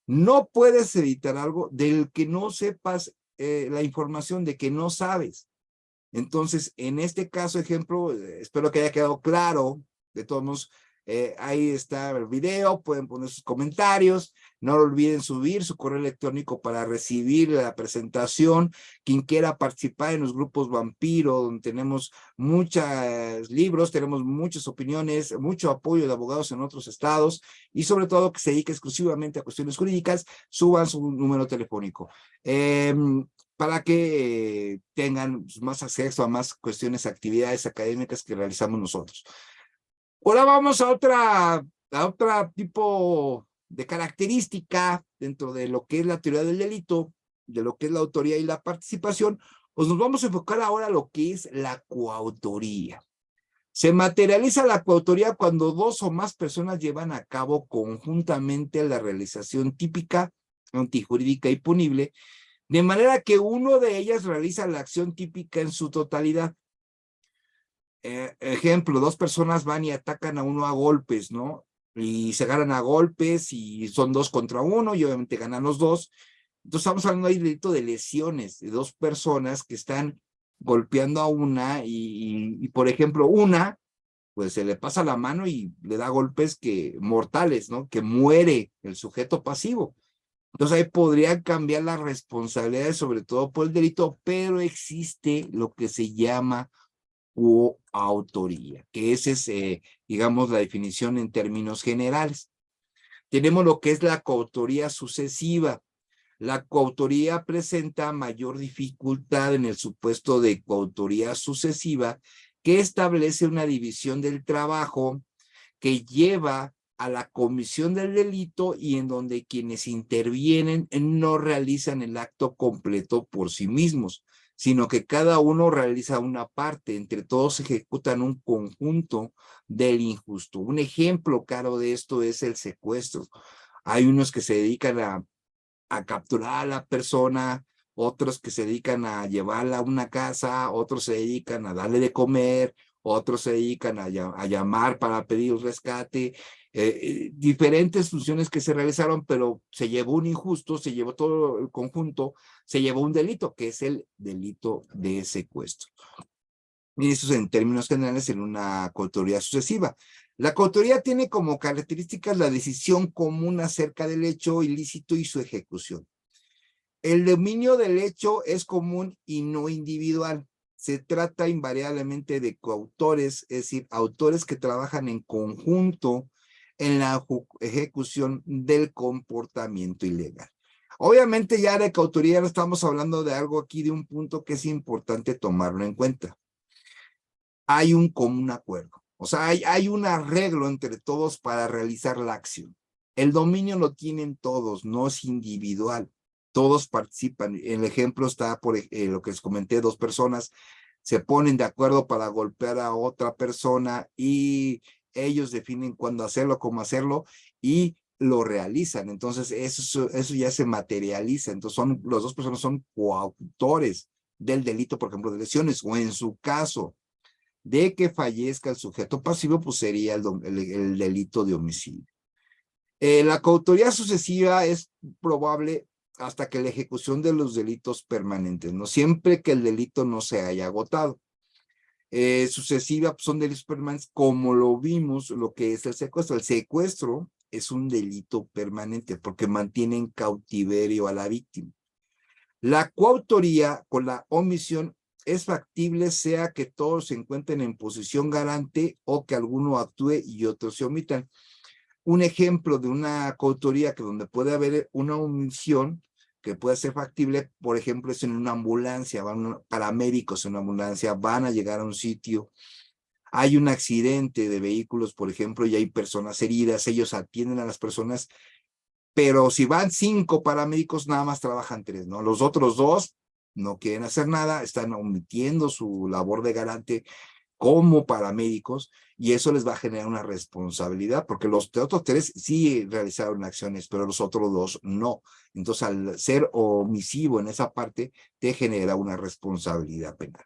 No puedes evitar algo del que no sepas la información, de que no sabes. Entonces, en este caso, ejemplo, espero que haya quedado claro. De todos modos, ahí está el video, pueden poner sus comentarios, no olviden subir su correo electrónico para recibir la presentación. Quien quiera participar en los grupos Vampiro, donde tenemos muchos libros, tenemos muchas opiniones, mucho apoyo de abogados en otros estados y sobre todo que se dedique exclusivamente a cuestiones jurídicas, suban su número telefónico. Para que tengan más acceso a más cuestiones, actividades académicas que realizamos nosotros. Ahora vamos a otra tipo de característica dentro de lo que es la teoría del delito, de lo que es la autoría y la participación, pues nos vamos a enfocar ahora a lo que es la coautoría. Se materializa la coautoría cuando 2 o más personas llevan a cabo conjuntamente la realización típica, antijurídica y punible, de manera que uno de ellas realiza la acción típica en su totalidad. Ejemplo, 2 personas van y atacan a uno a golpes, ¿no? Y se agarran a golpes y son 2 contra 1 y obviamente ganan los 2. Entonces estamos hablando ahí de delito de lesiones de 2 personas que están golpeando a una y por ejemplo, una, pues se le pasa la mano y le da golpes mortales, ¿no? Que muere el sujeto pasivo. Entonces ahí podrían cambiar las responsabilidades, sobre todo por el delito, pero existe lo que se llama coautoría, que esa es, digamos, la definición en términos generales. Tenemos lo que es la coautoría sucesiva. La coautoría presenta mayor dificultad en el supuesto de coautoría sucesiva, que establece una división del trabajo que lleva a la comisión del delito y en donde quienes intervienen no realizan el acto completo por sí mismos, sino que cada uno realiza una parte, entre todos ejecutan un conjunto del injusto. Un ejemplo claro de esto es el secuestro. Hay unos que se dedican a capturar a la persona, otros que se dedican a llevarla a una casa, otros se dedican a darle de comer, otros se dedican a llamar para pedir un rescate, diferentes funciones que se realizaron, pero se llevó un injusto, se llevó todo el conjunto, se llevó un delito, que es el delito de secuestro. Y eso es en términos generales en una coautoría sucesiva. La coautoría tiene como características la decisión común acerca del hecho ilícito y su ejecución. El dominio del hecho es común y no individual. Se trata invariablemente de coautores, es decir, autores que trabajan en conjunto en la ejecución del comportamiento ilegal. Obviamente ya de coautoría no estamos hablando de algo aquí, de un punto que es importante tomarlo en cuenta. Hay un común acuerdo, o sea, hay un arreglo entre todos para realizar la acción. El dominio lo tienen todos, no es individual. Todos participan. El ejemplo está por lo que les comenté, dos personas se ponen de acuerdo para golpear a otra persona y ellos definen cuándo hacerlo, cómo hacerlo y lo realizan. Entonces eso ya se materializa. Entonces las dos personas son coautores del delito, por ejemplo, de lesiones, o en su caso de que fallezca el sujeto pasivo, pues sería el delito de homicidio. La coautoría sucesiva es probable hasta que la ejecución de los delitos permanentes, ¿no? Siempre que el delito no se haya agotado. Sucesiva pues, son delitos permanentes, como lo vimos, lo que es el secuestro. El secuestro es un delito permanente porque mantiene en cautiverio a la víctima. La coautoría con la omisión es factible, sea que todos se encuentren en posición garante o que alguno actúe y otros se omitan. Un ejemplo de una coautoría que donde puede haber una omisión que puede ser factible, por ejemplo, es en una ambulancia, van paramédicos en una ambulancia, van a llegar a un sitio, hay un accidente de vehículos, por ejemplo, y hay personas heridas, ellos atienden a las personas, pero si van 5 paramédicos, nada más trabajan 3, ¿no? Los otros 2 no quieren hacer nada, están omitiendo su labor de garante como paramédicos, y eso les va a generar una responsabilidad, porque los otros 3 sí realizaron acciones, pero los otros 2 no. Entonces, al ser omisivo en esa parte, te genera una responsabilidad penal.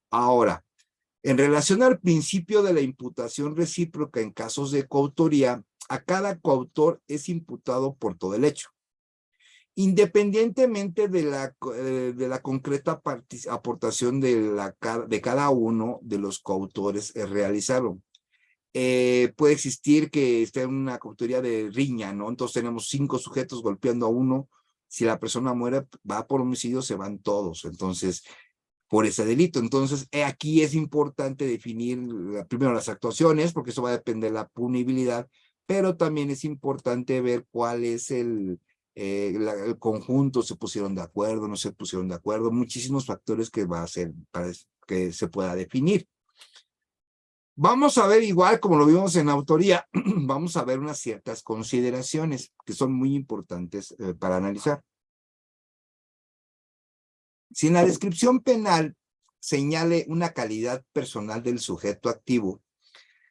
Ahora, en relación al principio de la imputación recíproca en casos de coautoría, a cada coautor es imputado por todo el hecho, independientemente de la concreta aportación de cada uno de los coautores realizaron. Puede existir que esté en una coautoría de riña, ¿no? Entonces tenemos 5 sujetos golpeando a uno. Si la persona muere, va por homicidio, se van todos. Entonces, por ese delito. Entonces, aquí es importante definir primero las actuaciones, porque eso va a depender de la punibilidad, pero también es importante ver cuál es el conjunto, se pusieron de acuerdo, no se pusieron de acuerdo, muchísimos factores que va a ser para que se pueda definir. Vamos a ver, igual como lo vimos en autoría, vamos a ver unas ciertas consideraciones que son muy importantes para analizar. Si en la descripción penal señale una calidad personal del sujeto activo,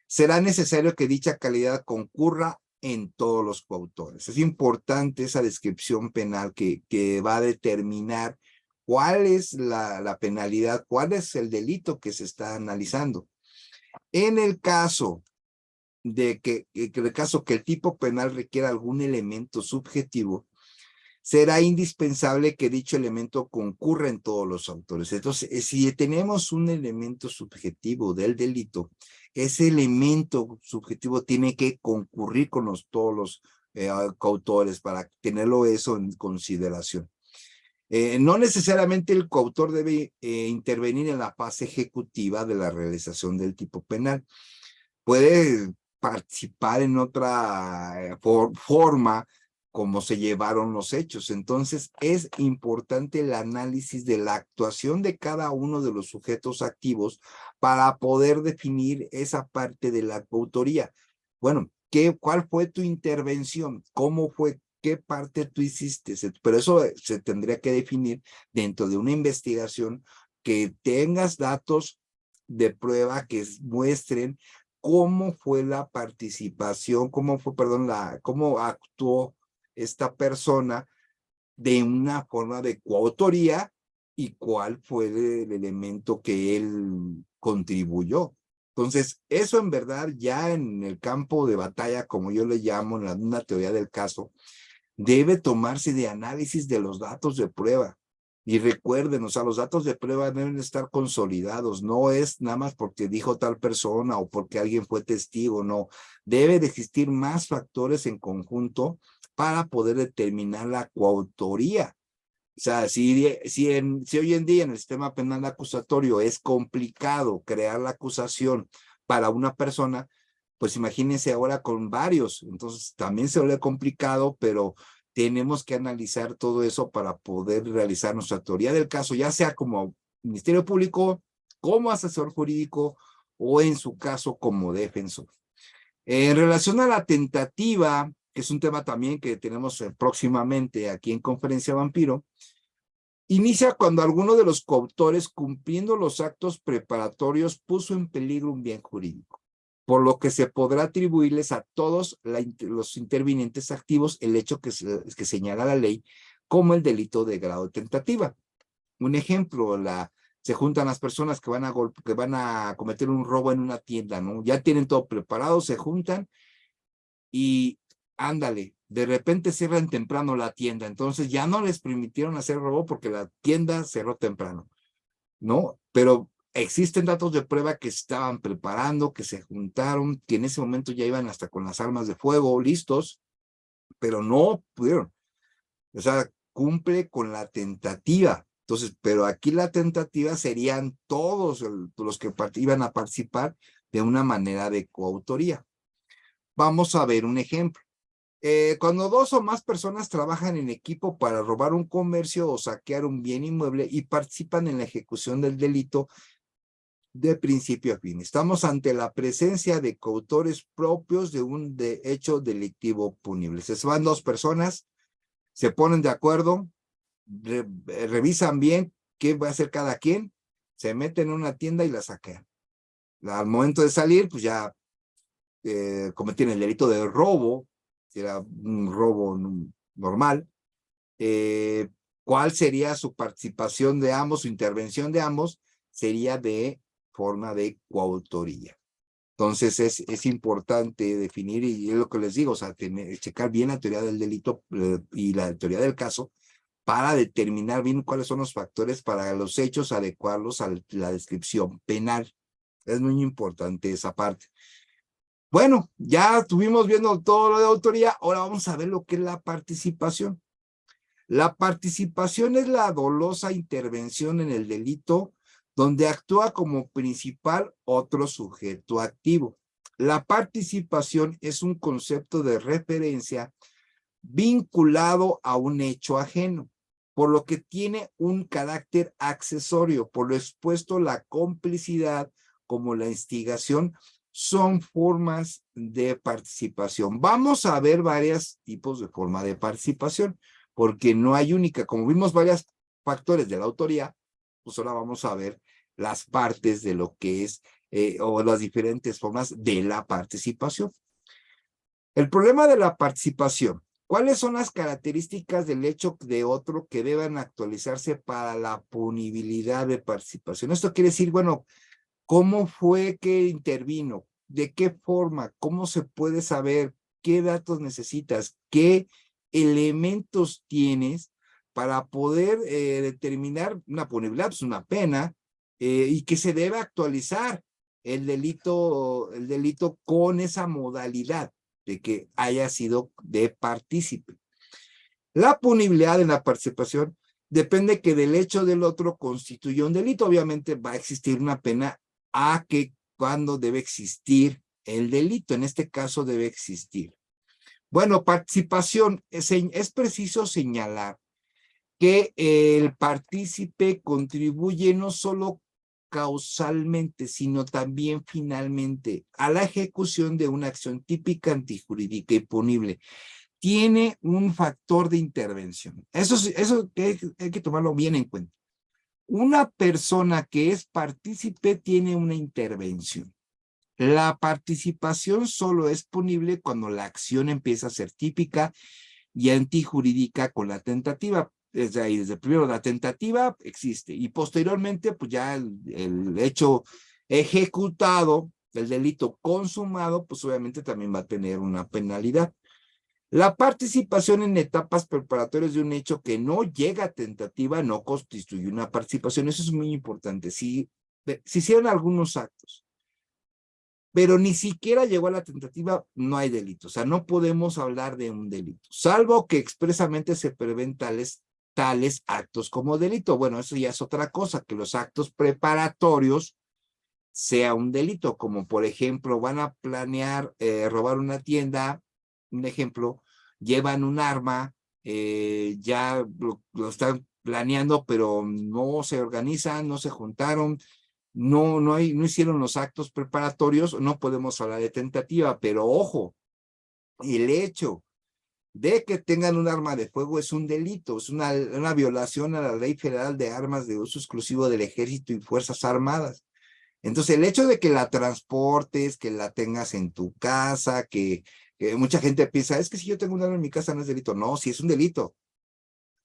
será necesario que dicha calidad concurra en todos los coautores. Es importante esa descripción penal que va a determinar cuál es la penalidad, cuál es el delito que se está analizando. En el caso que el tipo penal requiera algún elemento subjetivo, será indispensable que dicho elemento concurra en todos los autores. Entonces, si tenemos un elemento subjetivo del delito, ese elemento subjetivo tiene que concurrir con todos los coautores para tenerlo eso en consideración. No necesariamente el coautor debe intervenir en la fase ejecutiva de la realización del tipo penal. Puede participar en otra forma cómo se llevaron los hechos. Entonces, es importante el análisis de la actuación de cada uno de los sujetos activos para poder definir esa parte de la coautoría. Bueno, ¿cuál fue tu intervención? ¿Cómo fue? ¿Qué parte tú hiciste? Pero eso se tendría que definir dentro de una investigación, que tengas datos de prueba que muestren cómo fue la participación, cómo actuó esta persona de una forma de coautoría y cuál fue el elemento que él contribuyó. Entonces, eso en verdad ya en el campo de batalla, como yo le llamo, en una teoría del caso, debe tomarse de análisis de los datos de prueba. Y recuerden, o sea, los datos de prueba deben estar consolidados, no es nada más porque dijo tal persona o porque alguien fue testigo, no. Debe de existir más factores en conjunto para poder determinar la coautoría. O sea, si hoy en día en el sistema penal acusatorio es complicado crear la acusación para una persona, pues imagínense ahora con varios. Entonces también se vuelve complicado, pero tenemos que analizar todo eso para poder realizar nuestra teoría del caso, ya sea como Ministerio Público, como asesor jurídico o en su caso como defensor. En relación a la tentativa, que es un tema también que tenemos próximamente aquí en Conferencia Vampiro, inicia cuando alguno de los coautores, cumpliendo los actos preparatorios, puso en peligro un bien jurídico, por lo que se podrá atribuirles a todos los intervinientes activos el hecho que señala la ley como el delito de grado de tentativa. Un ejemplo, se juntan las personas que van a cometer un robo en una tienda, ¿no? Ya tienen todo preparado, se juntan y ándale, de repente cierran temprano la tienda, entonces ya no les permitieron hacer robo porque la tienda cerró temprano, ¿no? Pero existen datos de prueba que estaban preparando, que se juntaron, que en ese momento ya iban hasta con las armas de fuego listos, pero no pudieron. O sea, cumple con la tentativa. Entonces, pero aquí la tentativa serían todos los que iban a participar de una manera de coautoría. Vamos a ver un ejemplo. Cuando dos o más personas trabajan en equipo para robar un comercio o saquear un bien inmueble y participan en la ejecución del delito de principio a fin. Estamos ante la presencia de coautores propios de un hecho delictivo punible. Se van dos personas, se ponen de acuerdo, revisan bien qué va a hacer cada quien, se meten en una tienda y la saquean. Al momento de salir, pues ya cometieron el delito de robo, que era un robo normal. ¿Cuál sería su participación de ambos, su intervención de ambos? Sería de forma de coautoría. Entonces es importante definir, y es lo que les digo, o sea, checar bien la teoría del delito y la teoría del caso para determinar bien cuáles son los factores para los hechos, adecuarlos a la descripción penal. Es muy importante esa parte. Bueno, ya estuvimos viendo todo lo de autoría, ahora vamos a ver lo que es la participación. La participación es la dolosa intervención en el delito donde actúa como principal otro sujeto activo. La participación es un concepto de referencia vinculado a un hecho ajeno, por lo que tiene un carácter accesorio. Por lo expuesto, la complicidad como la instigación son formas de participación. Vamos a ver varios tipos de forma de participación, porque no hay única. Como vimos varios factores de la autoría, pues ahora vamos a ver las partes de lo que es o las diferentes formas de la participación. El problema de la participación. ¿Cuáles son las características del hecho de otro que deban actualizarse para la punibilidad de participación? Esto quiere decir, bueno, ¿cómo fue que intervino? ¿De qué forma? ¿Cómo se puede saber? ¿Qué datos necesitas? ¿Qué elementos tienes para poder determinar una punibilidad, pues una pena, y que se debe actualizar el delito con esa modalidad de que haya sido de partícipe? La punibilidad en la participación depende que del hecho del otro constituya un delito. Obviamente va a existir una pena a que cuando debe existir el delito. En este caso debe existir. Bueno, participación, es preciso señalar que el partícipe contribuye no solo causalmente, sino también finalmente a la ejecución de una acción típica antijurídica y punible. Tiene un factor de intervención. Eso hay que tomarlo bien en cuenta. Una persona que es partícipe tiene una intervención. La participación solo es punible cuando la acción empieza a ser típica y antijurídica con la tentativa. Desde ahí, desde primero la tentativa existe y posteriormente pues ya el hecho ejecutado, el delito consumado, pues obviamente también va a tener una penalidad. La participación en etapas preparatorias de un hecho que no llega a tentativa no constituye una participación. Eso es muy importante. Si hicieron algunos actos, pero ni siquiera llegó a la tentativa, no hay delito. O sea, no podemos hablar de un delito, salvo que expresamente se prevén tales actos como delito. Bueno, eso ya es otra cosa, que los actos preparatorios sea un delito, como por ejemplo, van a planear robar una tienda, un ejemplo, llevan un arma, ya lo están planeando, pero no se organizan, no se juntaron, no hicieron los actos preparatorios, no podemos hablar de tentativa, pero ojo, el hecho de que tengan un arma de fuego es un delito, es una violación a la Ley Federal de Armas de Uso Exclusivo del Ejército y Fuerzas Armadas. Entonces, el hecho de que la transportes, que la tengas en tu casa, que mucha gente piensa, es que si yo tengo un arma en mi casa no es delito. No, sí es un delito.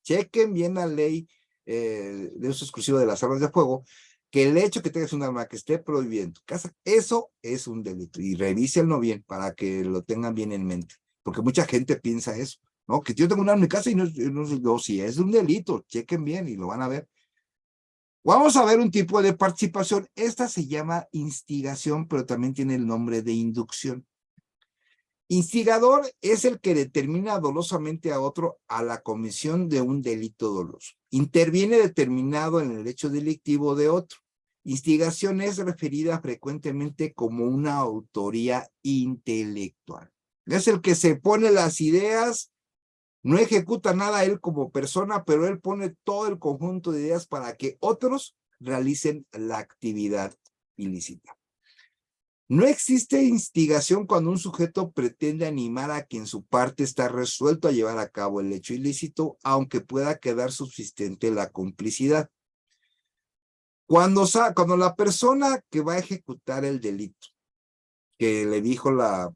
Chequen bien la ley de uso exclusivo de las armas de fuego, que el hecho de que tengas un arma que esté prohibida en tu casa, eso es un delito. Y revísenlo bien para que lo tengan bien en mente. Porque mucha gente piensa eso, ¿no? Que yo tengo un arma en mi casa y no, si es un delito, chequen bien y lo van a ver. Vamos a ver un tipo de participación. Esta se llama instigación, pero también tiene el nombre de inducción. Instigador es el que determina dolosamente a otro a la comisión de un delito doloso. Interviene determinado en el hecho delictivo de otro. Instigación es referida frecuentemente como una autoría intelectual. Es el que se pone las ideas, no ejecuta nada él como persona, pero él pone todo el conjunto de ideas para que otros realicen la actividad ilícita. No existe instigación cuando un sujeto pretende animar a quien su parte está resuelto a llevar a cabo el hecho ilícito, aunque pueda quedar subsistente la complicidad. Cuando la persona que va a ejecutar el delito, que le dijo la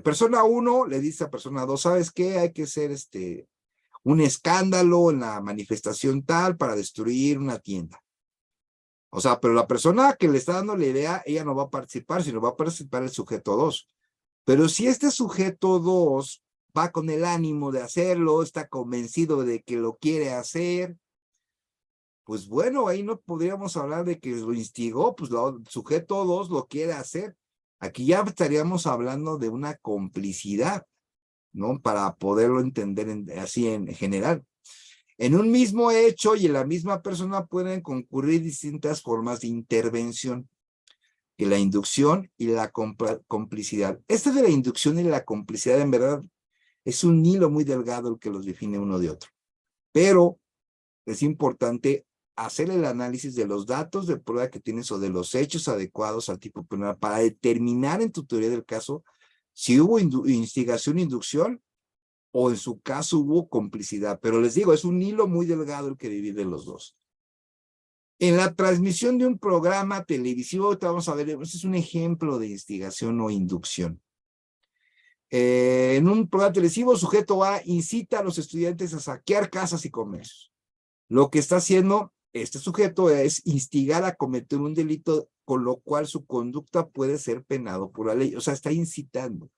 persona 1, le dice a persona 2, ¿sabes qué? Hay que hacer un escándalo en la manifestación tal para destruir una tienda. O sea, pero la persona que le está dando la idea, ella no va a participar, sino va a participar el sujeto 2. Pero si este sujeto 2 va con el ánimo de hacerlo, está convencido de que lo quiere hacer, pues bueno, ahí no podríamos hablar de que lo instigó, pues el sujeto 2 lo quiere hacer. Aquí ya estaríamos hablando de una complicidad, ¿no? Para poderlo entender así en general. En un mismo hecho y en la misma persona pueden concurrir distintas formas de intervención, que la inducción y la complicidad. Este de la inducción y la complicidad, en verdad, es un hilo muy delgado el que los define uno de otro. Pero es importante hacer el análisis de los datos de prueba que tienes o de los hechos adecuados al tipo penal para determinar en tu teoría del caso si hubo instigación, inducción, o en su caso hubo complicidad. Pero les digo, es un hilo muy delgado el que divide los dos. En la transmisión de un programa televisivo, ahorita vamos a ver, este es un ejemplo de instigación o inducción. En un programa televisivo, sujeto A incita a los estudiantes a saquear casas y comercios. Lo que está haciendo este sujeto es instigar a cometer un delito, con lo cual su conducta puede ser penado por la ley. O sea, está incitando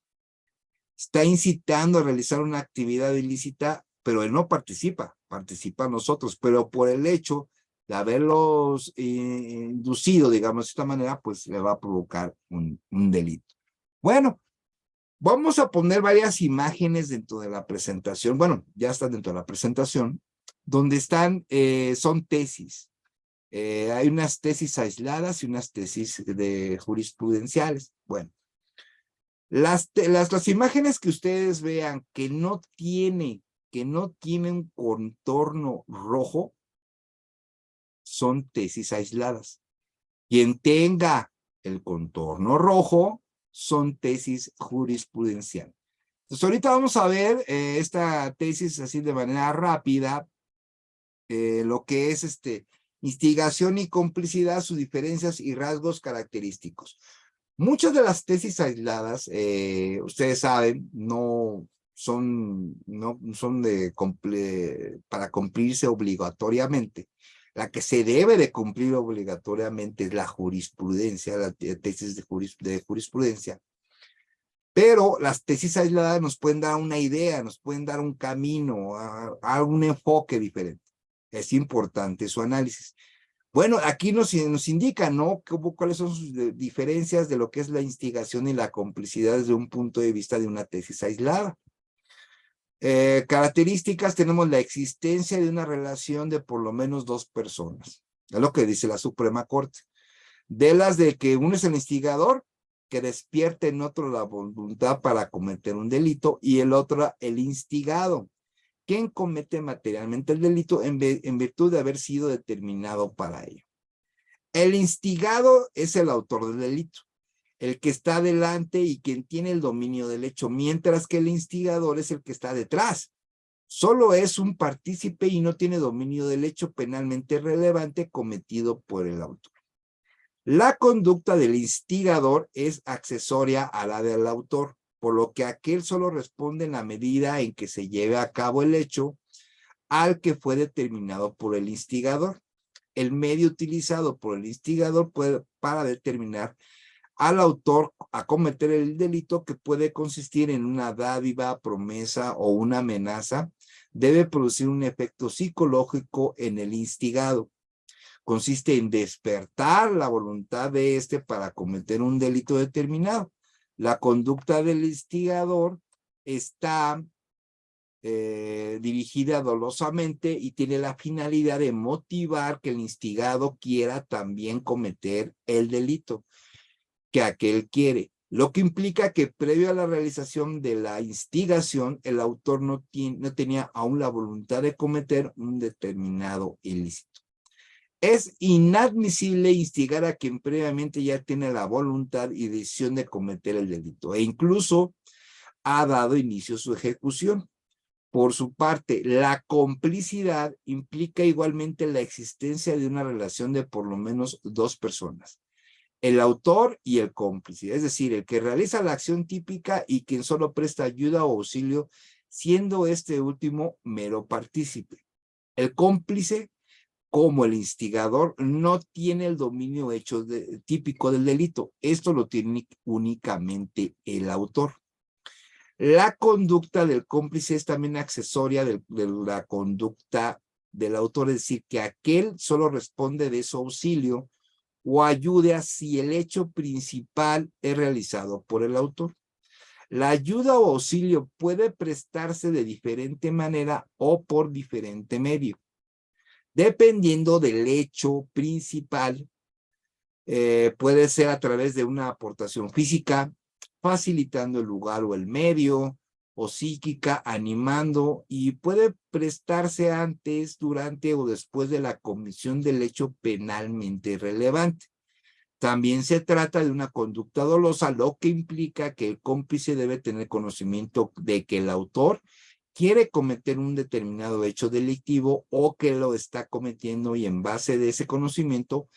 a realizar una actividad ilícita, pero él no participa nosotros, pero por el hecho de haberlos inducido, digamos de esta manera, pues le va a provocar un delito. Bueno, vamos a poner varias imágenes dentro de la presentación, bueno, ya están dentro de la presentación, donde están, son tesis. Hay unas tesis aisladas y unas tesis de jurisprudenciales. Bueno, Las imágenes que ustedes vean que no tienen contorno rojo son tesis aisladas. Quien tenga el contorno rojo son tesis jurisprudenciales. Entonces, ahorita vamos a ver esta tesis así de manera rápida, lo que es instigación y complicidad, sus diferencias y rasgos característicos. Muchas de las tesis aisladas, ustedes saben, no son para cumplirse obligatoriamente. La que se debe de cumplir obligatoriamente es la jurisprudencia, la tesis de jurisprudencia. Pero las tesis aisladas nos pueden dar una idea, nos pueden dar un camino, a un enfoque diferente. Es importante su análisis. Bueno, aquí nos indica, ¿no? ¿Cuáles son sus diferencias de lo que es la instigación y la complicidad desde un punto de vista de una tesis aislada? Características, tenemos la existencia de una relación de por lo menos dos personas. Es lo que dice la Suprema Corte. De las de que uno es el instigador, que despierte en otro la voluntad para cometer un delito, y el otro el instigado, quien comete materialmente el delito en virtud de haber sido determinado para ello. El instigado es el autor del delito, el que está delante y quien tiene el dominio del hecho, mientras que el instigador es el que está detrás. Solo es un partícipe y no tiene dominio del hecho penalmente relevante cometido por el autor. La conducta del instigador es accesoria a la del autor, por lo que aquel solo responde en la medida en que se lleve a cabo el hecho al que fue determinado por el instigador. El medio utilizado por el instigador para determinar al autor a cometer el delito, que puede consistir en una dádiva, promesa o una amenaza, debe producir un efecto psicológico en el instigado. Consiste en despertar la voluntad de éste para cometer un delito determinado. La conducta del instigador está dirigida dolosamente y tiene la finalidad de motivar que el instigado quiera también cometer el delito que aquel quiere, lo que implica que previo a la realización de la instigación, el autor no tenía aún la voluntad de cometer un determinado ilícito. Es inadmisible instigar a quien previamente ya tiene la voluntad y decisión de cometer el delito, e incluso ha dado inicio a su ejecución. Por su parte, la complicidad implica igualmente la existencia de una relación de por lo menos dos personas, el autor y el cómplice, es decir, el que realiza la acción típica y quien solo presta ayuda o auxilio, siendo este último mero partícipe. El cómplice, como el instigador, no tiene el dominio típico del delito. Esto lo tiene únicamente el autor. La conducta del cómplice es también accesoria de la conducta del autor, es decir, que aquel solo responde de su auxilio o ayuda si el hecho principal es realizado por el autor. La ayuda o auxilio puede prestarse de diferente manera o por diferente medio, dependiendo del hecho principal. Puede ser a través de una aportación física, facilitando el lugar o el medio, o psíquica, animando, y puede prestarse antes, durante o después de la comisión del hecho penalmente relevante. También se trata de una conducta dolosa, lo que implica que el cómplice debe tener conocimiento de que el autor quiere cometer un determinado hecho delictivo o que lo está cometiendo, y en base de ese conocimiento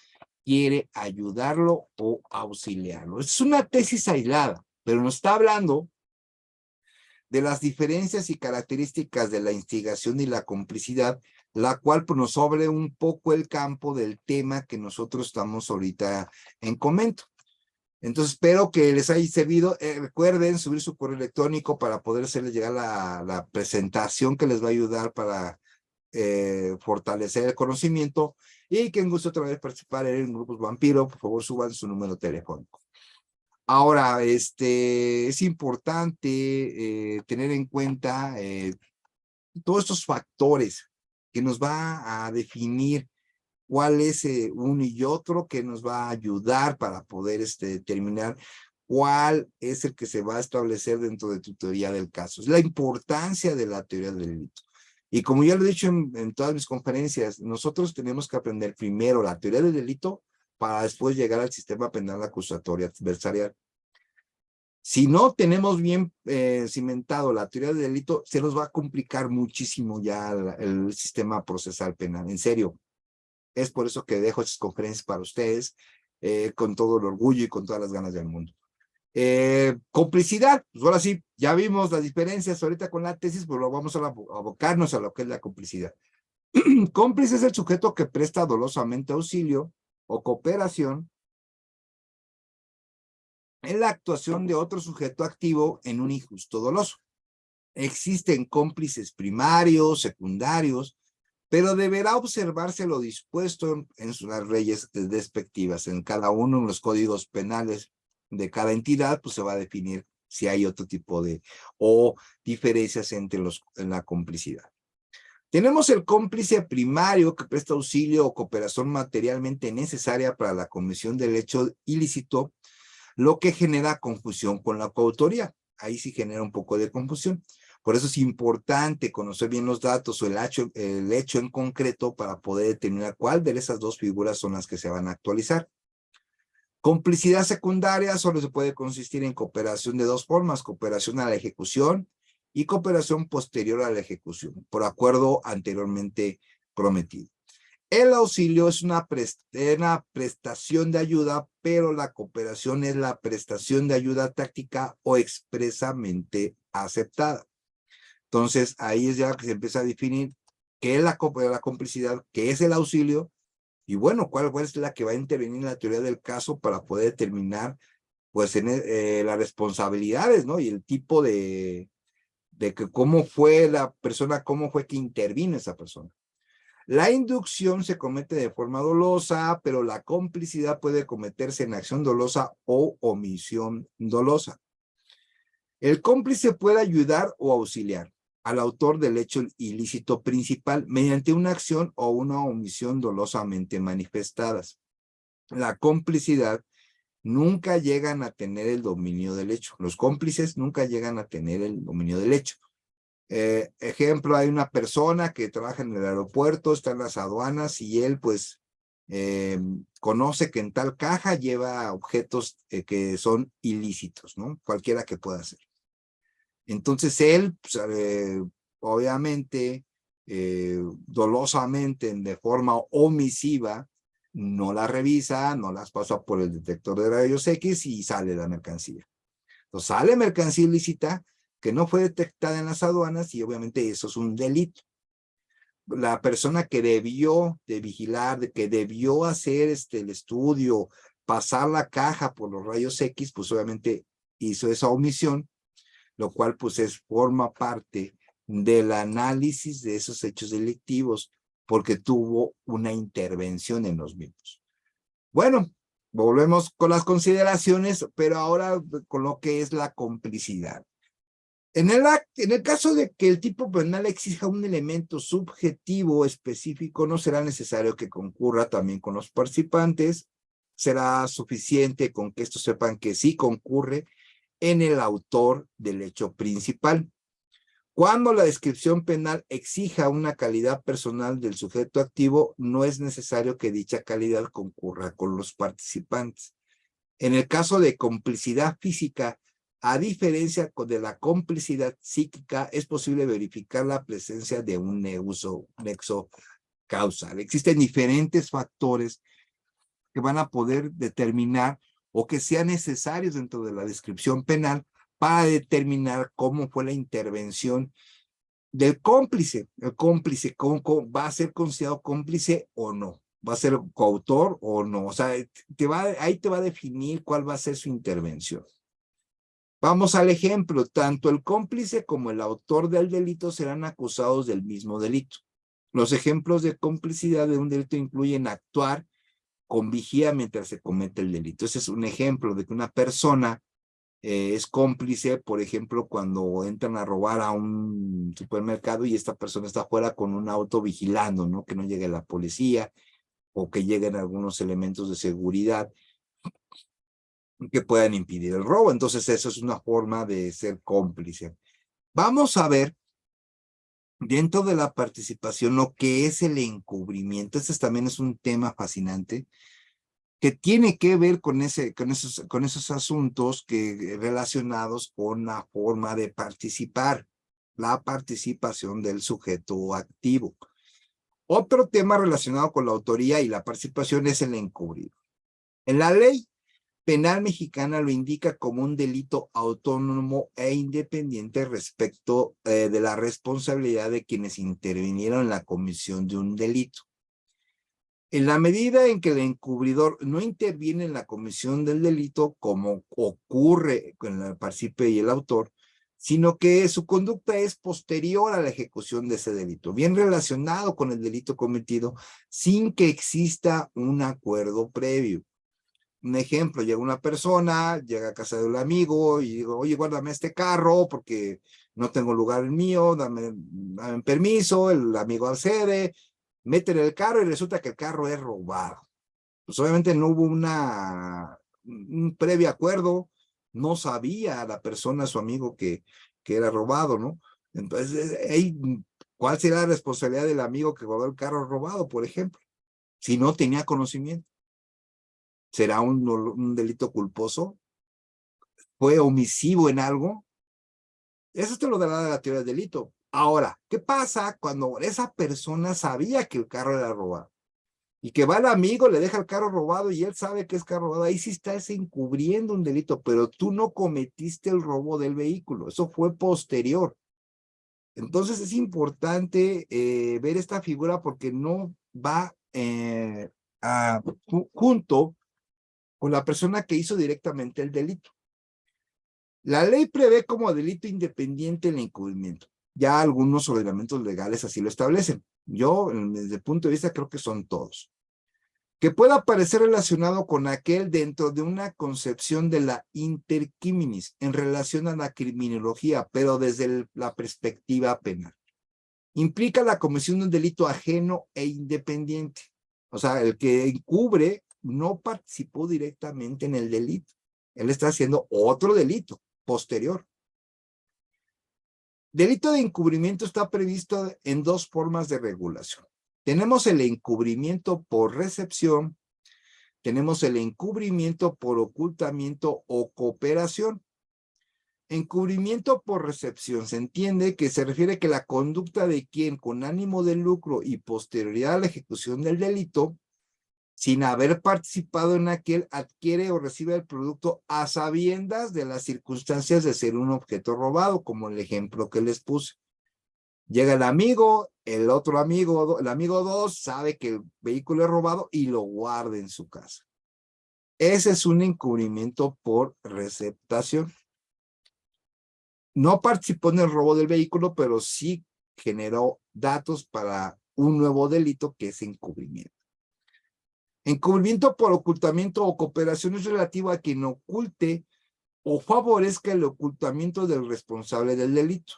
quiere ayudarlo o auxiliarlo. Es una tesis aislada, pero nos está hablando de las diferencias y características de la instigación y la complicidad, la cual pues, nos abre un poco el campo del tema que nosotros estamos ahorita en comento. Entonces espero que les haya servido. Recuerden subir su correo electrónico para poder hacerles llegar la presentación que les va a ayudar para fortalecer el conocimiento, y quien guste otra vez participar en grupos Vampiro, por favor suban su número telefónico. Ahora, es importante tener en cuenta todos estos factores que nos va a definir cuál es uno y otro, que nos va a ayudar para poder determinar cuál es el que se va a establecer dentro de tu teoría del caso. Es la importancia de la teoría del delito. Y como ya lo he dicho en todas mis conferencias, nosotros tenemos que aprender primero la teoría del delito para después llegar al sistema penal acusatorio adversarial. Si no tenemos bien cimentado la teoría del delito, se nos va a complicar muchísimo ya el sistema procesal penal. En serio, es por eso que dejo estas conferencias para ustedes con todo el orgullo y con todas las ganas del mundo. Complicidad, pues ahora sí, ya vimos las diferencias ahorita con la tesis, pues vamos a abocarnos a lo que es la complicidad. Cómplice es el sujeto que presta dolosamente auxilio o cooperación en la actuación de otro sujeto activo en un injusto doloso. Existen cómplices primarios, secundarios, pero deberá observarse lo dispuesto en las leyes despectivas. En cada uno de los códigos penales de cada entidad, pues se va a definir si hay otro tipo de, o diferencias entre en la complicidad. Tenemos el cómplice primario que presta auxilio o cooperación materialmente necesaria para la comisión del hecho ilícito, lo que genera confusión con la coautoría. Ahí sí genera un poco de confusión. Por eso es importante conocer bien los datos o el hecho en concreto para poder determinar cuál de esas dos figuras son las que se van a actualizar. Complicidad secundaria solo se puede consistir en cooperación de dos formas: cooperación a la ejecución y cooperación posterior a la ejecución, por acuerdo anteriormente prometido. El auxilio es una prestación de ayuda, pero la cooperación es la prestación de ayuda táctica o expresamente aceptada. Entonces, ahí es ya que se empieza a definir qué es la complicidad, qué es el auxilio, y bueno, cuál es la que va a intervenir en la teoría del caso para poder determinar, pues, las responsabilidades, ¿no? Y el tipo de que cómo fue la persona, cómo fue que intervino esa persona. La inducción se comete de forma dolosa, pero la complicidad puede cometerse en acción dolosa o omisión dolosa. El cómplice puede ayudar o auxiliar al autor del hecho ilícito principal mediante una acción o una omisión dolosamente manifestadas. La complicidad nunca llegan a tener el dominio del hecho. Los cómplices nunca llegan a tener el dominio del hecho. Ejemplo, hay una persona que trabaja en el aeropuerto, está en las aduanas y él pues conoce que en tal caja lleva objetos que son ilícitos, ¿no? Cualquiera que pueda ser. Entonces él, pues, obviamente, dolosamente, de forma omisiva, no la revisa, no las pasa por el detector de rayos X y sale la mercancía. Entonces sale mercancía ilícita que no fue detectada en las aduanas y obviamente eso es un delito. La persona que debió de vigilar, que debió hacer el estudio, pasar la caja por los rayos X, pues obviamente hizo esa omisión, lo cual pues forma parte del análisis de esos hechos delictivos porque tuvo una intervención en los mismos. Bueno, volvemos con las consideraciones, pero ahora con lo que es la complicidad. En el caso de que el tipo penal exija un elemento subjetivo específico, no será necesario que concurra también con los participantes. Será suficiente con que estos sepan que sí concurre en el autor del hecho principal. Cuando la descripción penal exija una calidad personal del sujeto activo, no es necesario que dicha calidad concurra con los participantes. En el caso de complicidad física, a diferencia de la complicidad psíquica, es posible verificar la presencia de un nexo causal. Existen diferentes factores que van a poder determinar o que sean necesarios dentro de la descripción penal para determinar cómo fue la intervención del cómplice. El cómplice ¿cómo va a ser considerado cómplice o no? ¿Va a ser coautor o no? O sea, ahí te va a definir cuál va a ser su intervención. Vamos al ejemplo. Tanto el cómplice como el autor del delito serán acusados del mismo delito. Los ejemplos de complicidad de un delito incluyen actuar con vigía mientras se comete el delito. Ese es un ejemplo de que una persona es cómplice, por ejemplo, cuando entran a robar a un supermercado y esta persona está afuera con un auto vigilando, ¿no? Que no llegue la policía o que lleguen algunos elementos de seguridad que puedan impedir el robo. Entonces, eso es una forma de ser cómplice. Vamos a ver dentro de la participación lo que es el encubrimiento. Este también es un tema fascinante que tiene que ver con esos asuntos relacionados con la forma de participar, la participación del sujeto activo. Otro tema relacionado con la autoría y la participación es el encubrido. En la ley penal mexicana lo indica como un delito autónomo e independiente respecto de la responsabilidad de quienes intervinieron en la comisión de un delito. En la medida en que el encubridor no interviene en la comisión del delito, como ocurre con el partícipe y el autor, sino que su conducta es posterior a la ejecución de ese delito, bien relacionado con el delito cometido, sin que exista un acuerdo previo. Un ejemplo, llega una persona, llega a casa de un amigo y digo, oye, guárdame este carro porque no tengo lugar en mío, dame permiso, el amigo accede, meten el carro y resulta que el carro es robado. Pues obviamente no hubo un previo acuerdo, no sabía la persona, su amigo, que era robado, ¿no? Entonces, ¿cuál será la responsabilidad del amigo que guardó el carro robado, por ejemplo? Si no tenía conocimiento. ¿Será un delito culposo? ¿Fue omisivo en algo? Eso te lo dará la teoría del delito. Ahora, ¿qué pasa cuando esa persona sabía que el carro era robado? Y que va el amigo, le deja el carro robado y él sabe que es carro robado. Ahí sí estás encubriendo un delito, pero tú no cometiste el robo del vehículo. Eso fue posterior. Entonces es importante ver esta figura porque no va junto con la persona que hizo directamente el delito. La ley prevé como delito independiente el encubrimiento. Ya algunos ordenamientos legales así lo establecen. Yo, desde el punto de vista, creo que son todos. Que pueda parecer relacionado con aquel dentro de una concepción de la interquiminis en relación a la criminología, pero desde la perspectiva penal. Implica la comisión de un delito ajeno e independiente. O sea, el que encubre no participó directamente en el delito. Él está haciendo otro delito posterior. Delito de encubrimiento está previsto en dos formas de regulación. Tenemos el encubrimiento por recepción, tenemos el encubrimiento por ocultamiento o cooperación. Encubrimiento por recepción se entiende que se refiere que la conducta de quien con ánimo de lucro y posterioridad a la ejecución del delito, sin haber participado en aquel, adquiere o recibe el producto a sabiendas de las circunstancias de ser un objeto robado, como el ejemplo que les puse. Llega el amigo, el otro amigo, el amigo 2 sabe que el vehículo es robado y lo guarda en su casa. Ese es un encubrimiento por receptación. No participó en el robo del vehículo, pero sí generó datos para un nuevo delito que es encubrimiento. Encubrimiento por ocultamiento o cooperación es relativo a quien oculte o favorezca el ocultamiento del responsable del delito.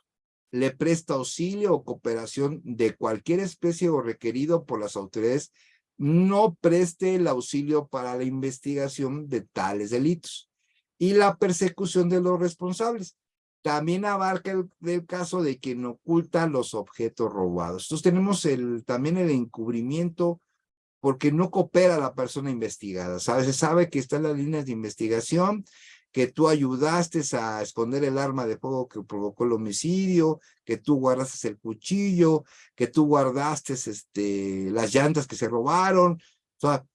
Le presta auxilio o cooperación de cualquier especie o requerido por las autoridades, no preste el auxilio para la investigación de tales delitos. Y la persecución de los responsables. También abarca el caso de quien oculta los objetos robados. Entonces tenemos también el encubrimiento porque no coopera la persona investigada, ¿sabes? Se sabe que está en las líneas de investigación, que tú ayudaste a esconder el arma de fuego que provocó el homicidio, que tú guardaste el cuchillo, que tú guardaste las llantas que se robaron, o sea,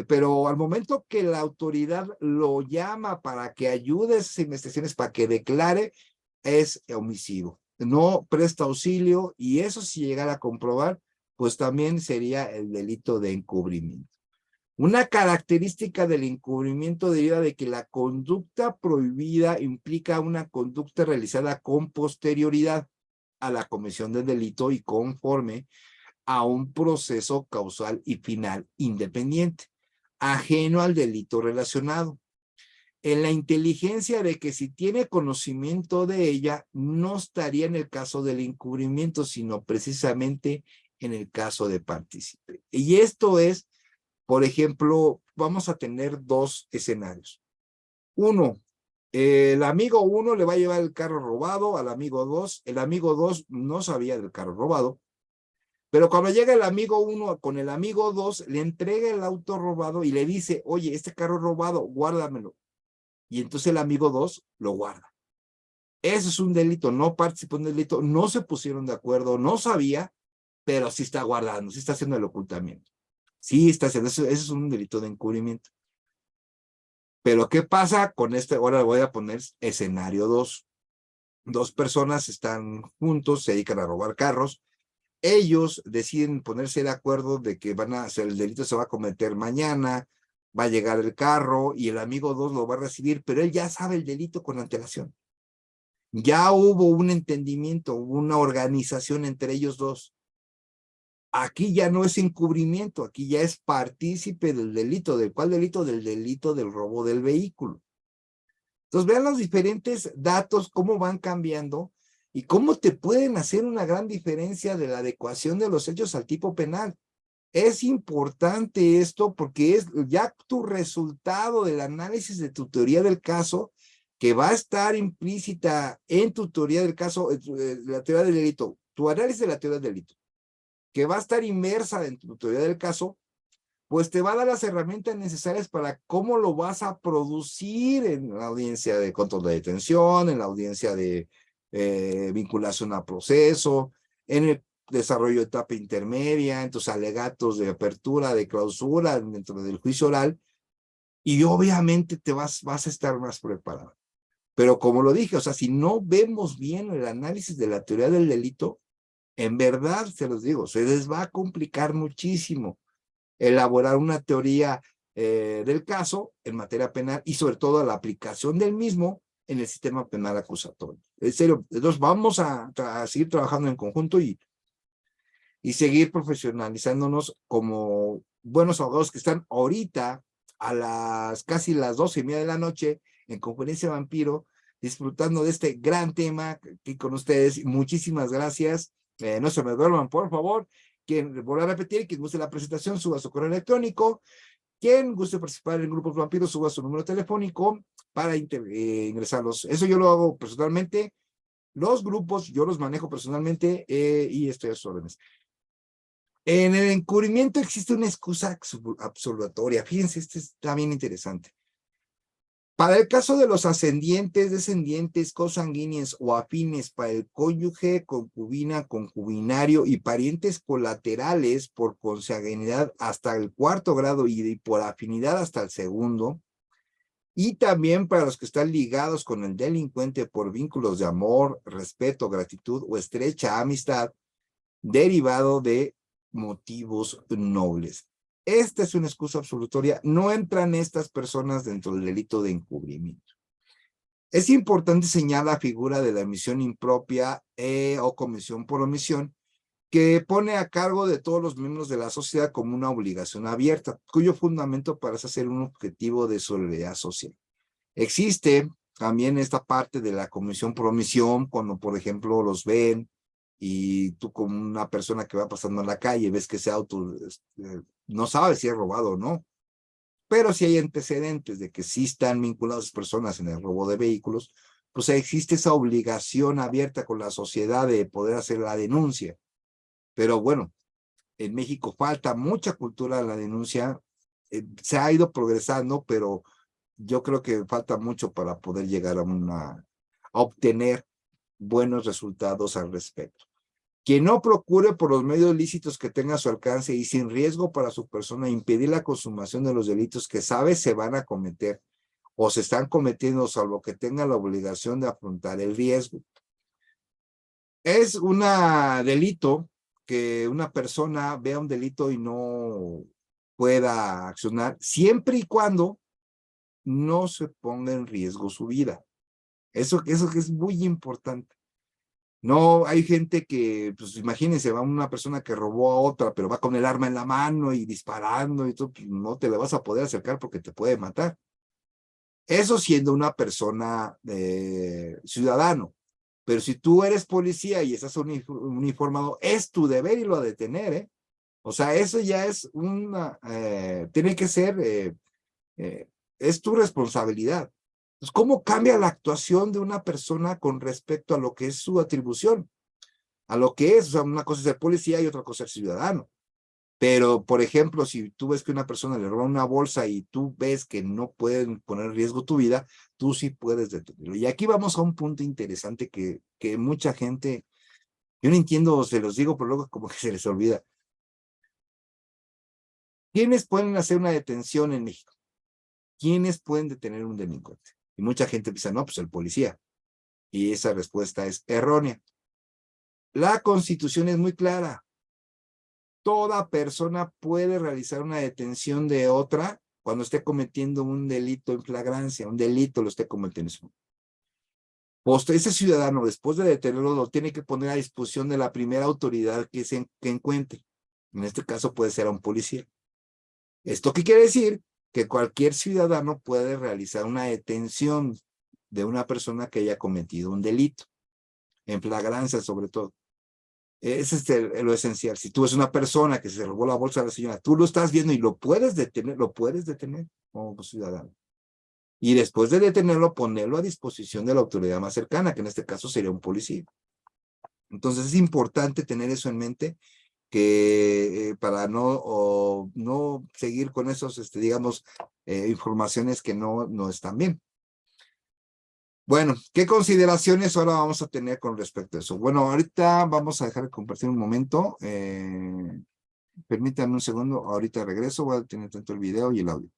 pero al momento que la autoridad lo llama para que ayude a esas investigaciones, para que declare, es omisivo, no presta auxilio y eso si llegara a comprobar, pues también sería el delito de encubrimiento. Una característica del encubrimiento deriva de que la conducta prohibida implica una conducta realizada con posterioridad a la comisión del delito y conforme a un proceso causal y final independiente, ajeno al delito relacionado. En la inteligencia de que si tiene conocimiento de ella, no estaría en el caso del encubrimiento, sino precisamente en el caso de partícipe. Y esto es, por ejemplo, vamos a tener dos escenarios. Uno, el amigo uno le va a llevar el carro robado al amigo dos. El amigo dos no sabía del carro robado, pero cuando llega el amigo uno con el amigo dos, le entrega el auto robado y le dice, oye, este carro robado, guárdamelo. Y entonces el amigo dos lo guarda. Eso es un delito, no participó en un delito, no se pusieron de acuerdo, no sabía, pero sí está guardando, sí está haciendo el ocultamiento. Sí está haciendo eso es un delito de encubrimiento. Pero ¿qué pasa con este? Ahora voy a poner escenario 2. Dos personas están juntos, se dedican a robar carros. Ellos deciden ponerse de acuerdo de que van a hacer el delito, se va a cometer mañana, va a llegar el carro y el amigo 2 lo va a recibir, pero él ya sabe el delito con antelación. Ya hubo un entendimiento, hubo una organización entre ellos dos. Aquí ya no es encubrimiento, aquí ya es partícipe del delito. ¿Del cuál delito? Del delito del robo del vehículo. Entonces vean los diferentes datos, cómo van cambiando y cómo te pueden hacer una gran diferencia de la adecuación de los hechos al tipo penal. Es importante esto porque es ya tu resultado del análisis de tu teoría del caso que va a estar implícita en tu teoría del caso, la teoría del delito, tu análisis de la teoría del delito, que va a estar inmersa en tu teoría del caso, pues te va a dar las herramientas necesarias para cómo lo vas a producir en la audiencia de control de detención, en la audiencia de vinculación a proceso, en el desarrollo de etapa intermedia, en tus alegatos de apertura, de clausura, dentro del juicio oral, y obviamente te vas a estar más preparado. Pero como lo dije, o sea, si no vemos bien el análisis de la teoría del delito, en verdad, se los digo, se les va a complicar muchísimo elaborar una teoría del caso en materia penal y sobre todo la aplicación del mismo en el sistema penal acusatorio. En serio, entonces vamos a seguir trabajando en conjunto y seguir profesionalizándonos como buenos abogados que están ahorita a las casi las 12:30 de la noche en Conferencia Vampiro, disfrutando de este gran tema aquí con ustedes. Muchísimas gracias. No se me duerman, por favor. Quien vuelva a repetir, quien guste la presentación, suba su correo electrónico. Quien guste participar en grupos vampiros, suba su número telefónico para ingresarlos. Eso yo lo hago personalmente. Los grupos yo los manejo personalmente y estoy a sus órdenes. En el encubrimiento existe una excusa absolutoria. Fíjense, este está bien interesante. Para el caso de los ascendientes, descendientes, consanguíneos o afines para el cónyuge, concubina, concubinario y parientes colaterales por consanguinidad hasta el 4º grado y por afinidad hasta el 2º, y también para los que están ligados con el delincuente por vínculos de amor, respeto, gratitud o estrecha amistad, derivado de motivos nobles. Esta es una excusa absolutoria. No entran estas personas dentro del delito de encubrimiento. Es importante señalar la figura de la omisión impropia o comisión por omisión, que pone a cargo de todos los miembros de la sociedad como una obligación abierta, cuyo fundamento parece ser un objetivo de solidaridad social. Existe también esta parte de la comisión por omisión, cuando, por ejemplo, los ven y tú como una persona que va pasando en la calle ves que ese auto no sabes si es robado o no, pero si hay antecedentes de que sí están vinculadas personas en el robo de vehículos, pues existe esa obligación abierta con la sociedad de poder hacer la denuncia. Pero bueno, en México falta mucha cultura de la denuncia, se ha ido progresando, pero yo creo que falta mucho para poder llegar a obtener buenos resultados al respecto. Quien no procure por los medios lícitos que tenga a su alcance y sin riesgo para su persona impedir la consumación de los delitos que sabe se van a cometer o se están cometiendo, salvo que tenga la obligación de afrontar el riesgo. Es un delito que una persona vea un delito y no pueda accionar, siempre y cuando no se ponga en riesgo su vida. Eso que es muy importante. No, hay gente que, pues imagínense, va una persona que robó a otra, pero va con el arma en la mano y disparando y todo, pues, no te le vas a poder acercar porque te puede matar. Eso siendo una persona ciudadano. Pero si tú eres policía y estás uniformado, es tu deber irlo a detener, ¿eh? O sea, eso ya es tiene que ser, es tu responsabilidad. Pues, ¿cómo cambia la actuación de una persona con respecto a lo que es su atribución? A lo que es, o sea, una cosa es ser policía y otra cosa es ser ciudadano. Pero, por ejemplo, si tú ves que una persona le roba una bolsa y tú ves que no pueden poner en riesgo tu vida, tú sí puedes detenerlo. Y aquí vamos a un punto interesante que mucha gente, yo no entiendo, se los digo, pero luego como que se les olvida. ¿Quiénes pueden hacer una detención en México? ¿Quiénes pueden detener a un delincuente? Y mucha gente piensa, no, pues el policía. Y esa respuesta es errónea. La Constitución es muy clara. Toda persona puede realizar una detención de otra cuando esté cometiendo un delito en flagrancia, un delito lo esté cometiendo. Ese ciudadano, después de detenerlo, lo tiene que poner a disposición de la primera autoridad que encuentre. En este caso puede ser a un policía. ¿Esto qué quiere decir? Que cualquier ciudadano puede realizar una detención de una persona que haya cometido un delito, en flagrancia sobre todo. Ese es lo esencial. Si tú ves una persona que se robó la bolsa de la señora, tú lo estás viendo y lo puedes detener como ciudadano. Y después de detenerlo, ponerlo a disposición de la autoridad más cercana, que en este caso sería un policía. Entonces es importante tener eso en mente para no seguir con esos, digamos, informaciones que no están bien. Bueno, ¿qué consideraciones ahora vamos a tener con respecto a eso? Bueno, ahorita vamos a dejar de compartir un momento. Permítanme un segundo, ahorita regreso, voy a tener tanto el video y el audio.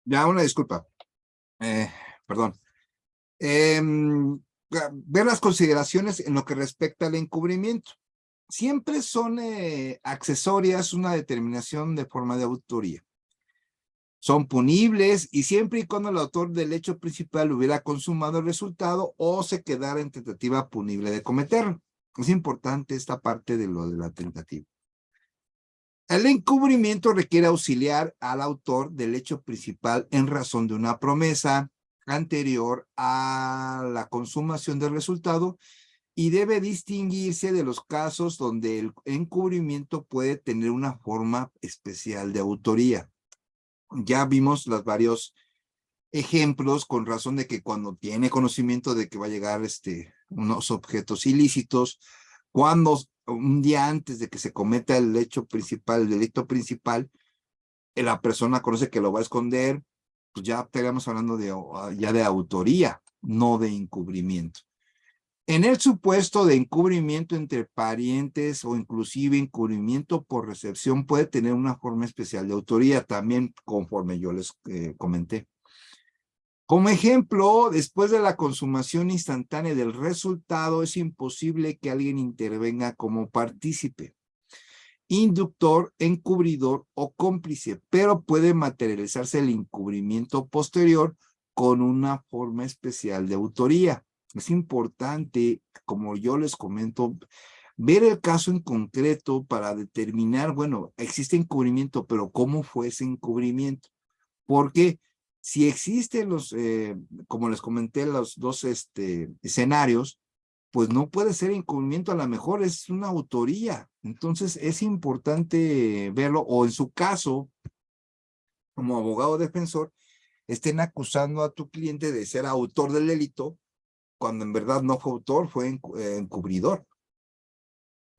Ya, una disculpa. Perdón. Ver las consideraciones en lo que respecta al encubrimiento. Siempre son accesorias una determinación de forma de autoría. Son punibles y siempre y cuando el autor del hecho principal hubiera consumado el resultado o se quedara en tentativa punible de cometerlo. Es importante esta parte de lo de la tentativa. El encubrimiento requiere auxiliar al autor del hecho principal en razón de una promesa anterior a la consumación del resultado y debe distinguirse de los casos donde el encubrimiento puede tener una forma especial de autoría. Ya vimos los varios ejemplos con razón de que cuando tiene conocimiento de que va a llegar unos objetos ilícitos, cuando un día antes de que se cometa el hecho principal, el delito principal, la persona conoce que lo va a esconder, pues ya estaríamos hablando ya de autoría, no de encubrimiento. En el supuesto de encubrimiento entre parientes o inclusive encubrimiento por recepción puede tener una forma especial de autoría, también conforme yo les comenté. Como ejemplo, después de la consumación instantánea del resultado, es imposible que alguien intervenga como partícipe, inductor, encubridor o cómplice, pero puede materializarse el encubrimiento posterior con una forma especial de autoría. Es importante, como yo les comento, ver el caso en concreto para determinar, bueno, existe encubrimiento, pero ¿cómo fue ese encubrimiento? Porque si existen como les comenté, los dos escenarios, pues no puede ser encubrimiento, a lo mejor es una autoría. Entonces es importante verlo, o en su caso, como abogado defensor, estén acusando a tu cliente de ser autor del delito, cuando en verdad no fue autor, fue encubridor.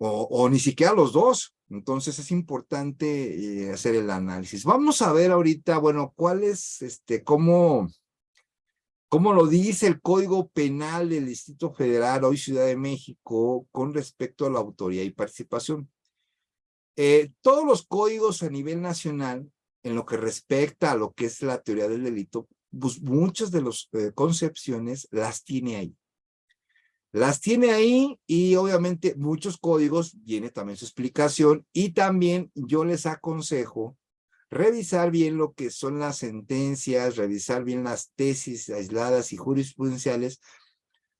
O ni siquiera los dos. Entonces es importante hacer el análisis. Vamos a ver ahorita, bueno, cuál es, cómo lo dice el Código Penal del Distrito Federal, hoy Ciudad de México, con respecto a la autoría y participación. Todos los códigos a nivel nacional, en lo que respecta a lo que es la teoría del delito, pues muchas de las concepciones las tiene ahí. Las tiene ahí y obviamente muchos códigos, viene también su explicación y también yo les aconsejo revisar bien lo que son las sentencias, revisar bien las tesis aisladas y jurisprudenciales,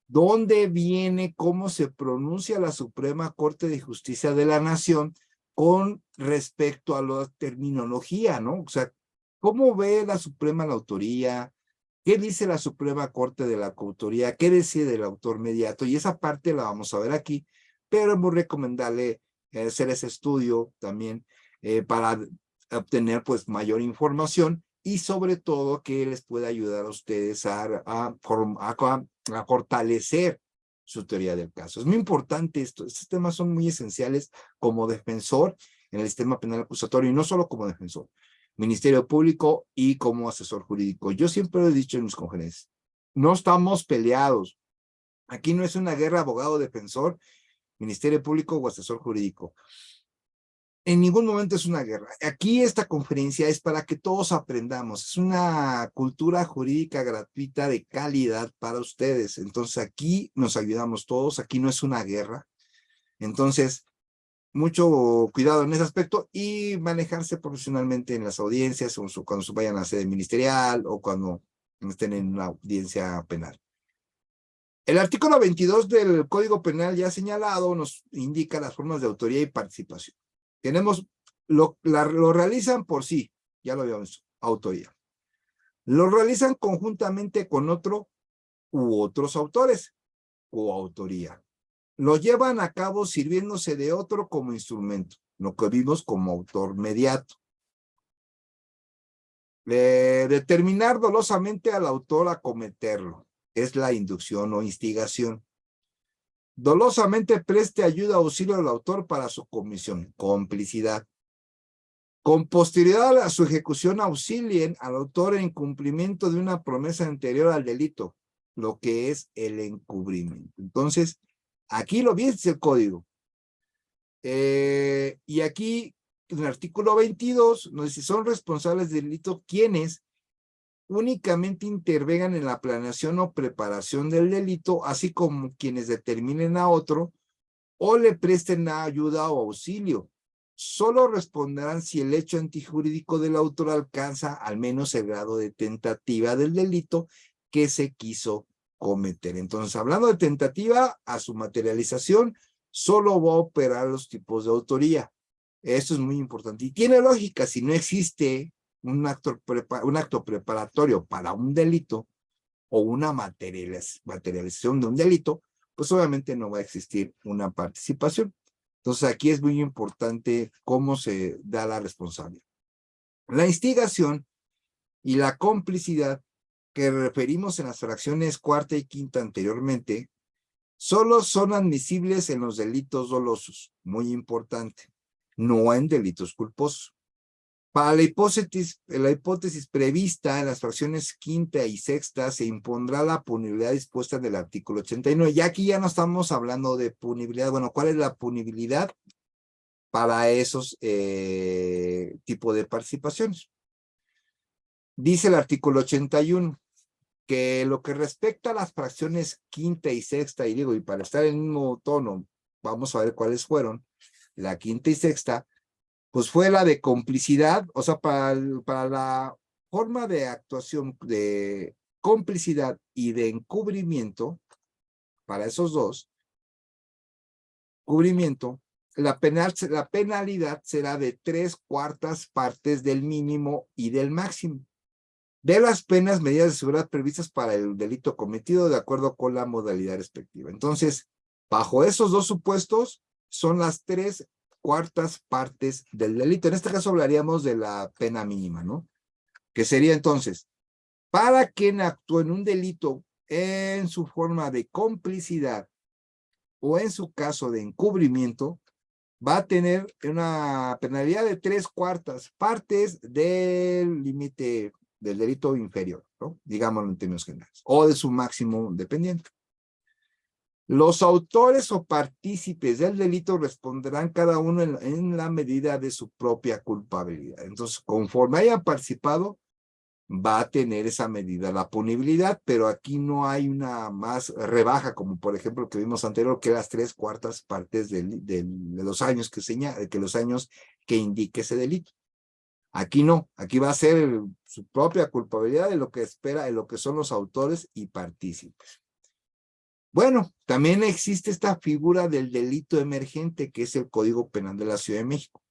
donde viene cómo se pronuncia la Suprema Corte de Justicia de la Nación con respecto a la terminología, ¿no? O sea, ¿cómo ve la Suprema la autoría? ¿Qué dice la Suprema Corte de la coautoría? ¿Qué decide el autor mediato? Y esa parte la vamos a ver aquí, pero es muy recomendable hacer ese estudio también para obtener pues mayor información y sobre todo que les pueda ayudar a ustedes a fortalecer su teoría del caso. Es muy importante esto. Estos temas son muy esenciales como defensor en el sistema penal acusatorio y no solo como defensor. Ministerio Público y como asesor jurídico. Yo siempre lo he dicho en mis conferencias, no estamos peleados. Aquí no es una guerra abogado-defensor, Ministerio Público o asesor jurídico. En ningún momento es una guerra. Aquí esta conferencia es para que todos aprendamos. Es una cultura jurídica gratuita de calidad para ustedes. Entonces aquí nos ayudamos todos. Aquí no es una guerra. Entonces, mucho cuidado en ese aspecto y manejarse profesionalmente en las audiencias o cuando vayan a la sede ministerial o cuando estén en una audiencia penal. El artículo 22 del Código Penal ya señalado nos indica las formas de autoría y participación. Tenemos, lo realizan por sí, ya lo habíamos visto, autoría. Lo realizan conjuntamente con otro u otros autores, coautoría. Lo llevan a cabo sirviéndose de otro como instrumento, lo que vimos como autor mediato. Determinar dolosamente al autor a cometerlo, es la inducción o instigación. Dolosamente preste ayuda o auxilio al autor para su comisión, complicidad. Con posterioridad a su ejecución auxilien al autor en cumplimiento de una promesa anterior al delito, lo que es el encubrimiento. Entonces, aquí lo dice el código. Y aquí, en el artículo 22, nos dice, son responsables del delito quienes únicamente intervengan en la planeación o preparación del delito, así como quienes determinen a otro o le presten ayuda o auxilio. Solo responderán si el hecho antijurídico del autor alcanza al menos el grado de tentativa del delito que se quiso cometer. Entonces, hablando de tentativa, a su materialización, solo va a operar los tipos de autoría. Esto es muy importante. Y tiene lógica, si no existe un acto preparatorio para un delito o una materialización de un delito, pues obviamente no va a existir una participación. Entonces aquí es muy importante cómo se da la responsabilidad. La instigación y la complicidad que referimos en las fracciones cuarta y quinta anteriormente, solo son admisibles en los delitos dolosos, muy importante, no en delitos culposos. Para la hipótesis prevista en las fracciones quinta y sexta se impondrá la punibilidad dispuesta en el artículo 89. Ya aquí ya no estamos hablando de punibilidad. Bueno, ¿cuál es la punibilidad para esos tipos de participaciones? Dice el artículo 81 que lo que respecta a las fracciones quinta y sexta, y digo, y para estar en el mismo tono, vamos a ver cuáles fueron, la quinta y sexta, pues fue la de complicidad, o sea, para la forma de actuación de complicidad y de encubrimiento, para esos dos, encubrimiento, la penalidad será de 3/4 partes del mínimo y del máximo de las penas, medidas de seguridad previstas para el delito cometido de acuerdo con la modalidad respectiva. Entonces, bajo esos dos supuestos, son las 3/4 partes del delito. En este caso hablaríamos de la pena mínima, ¿no? Que sería entonces, para quien actúe en un delito en su forma de complicidad o en su caso de encubrimiento, va a tener una penalidad de 3/4 partes del límite del delito inferior, ¿no? Digámoslo en términos generales, o de su máximo dependiente. Los autores o partícipes del delito responderán cada uno en la medida de su propia culpabilidad. Entonces, conforme hayan participado, va a tener esa medida la punibilidad, pero aquí no hay una más rebaja, como por ejemplo que vimos anterior, que las 3/4 partes de los años los años que indique ese delito. Aquí no, aquí va a ser su propia culpabilidad de lo que espera, de lo que son los autores y partícipes. Bueno, también existe esta figura del delito emergente, que es el Código Penal de la Ciudad de México.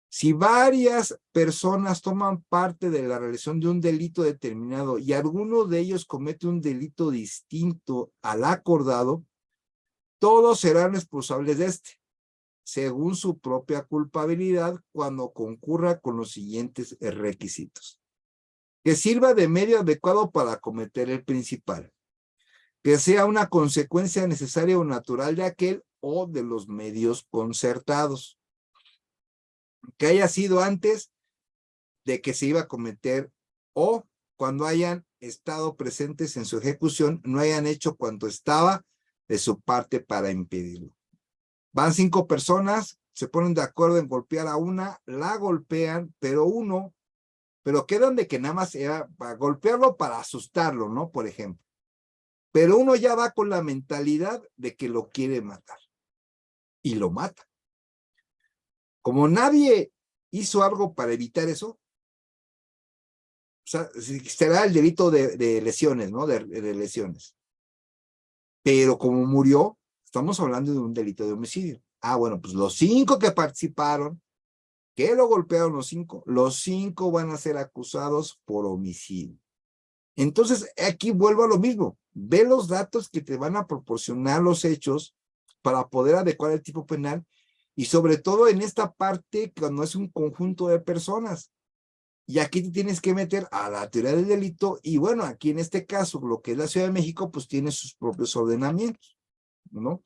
Si varias personas toman parte de la realización de un delito determinado y alguno de ellos comete un delito distinto al acordado, todos serán responsables de este, según su propia culpabilidad, cuando concurra con los siguientes requisitos: que sirva de medio adecuado para cometer el principal, que sea una consecuencia necesaria o natural de aquel o de los medios concertados, que haya sido antes de que se iba a cometer o cuando hayan estado presentes en su ejecución, no hayan hecho cuanto estaba de su parte para impedirlo. Van 5 personas, se ponen de acuerdo en golpear a una, la golpean, pero quedan de que nada más era para golpearlo para asustarlo, ¿no? Por ejemplo. Pero uno ya va con la mentalidad de que lo quiere matar y lo mata. Como nadie hizo algo para evitar eso, o sea, será el delito de lesiones, ¿no? De lesiones. Pero como murió, estamos hablando de un delito de homicidio. Ah, bueno, pues los 5 que participaron, que lo golpearon los 5 van a ser acusados por homicidio. Entonces, aquí vuelvo a lo mismo. Ve los datos que te van a proporcionar los hechos para poder adecuar el tipo penal y sobre todo en esta parte cuando es un conjunto de personas. Y aquí te tienes que meter a la teoría del delito y bueno, aquí en este caso, lo que es la Ciudad de México, pues tiene sus propios ordenamientos, ¿no?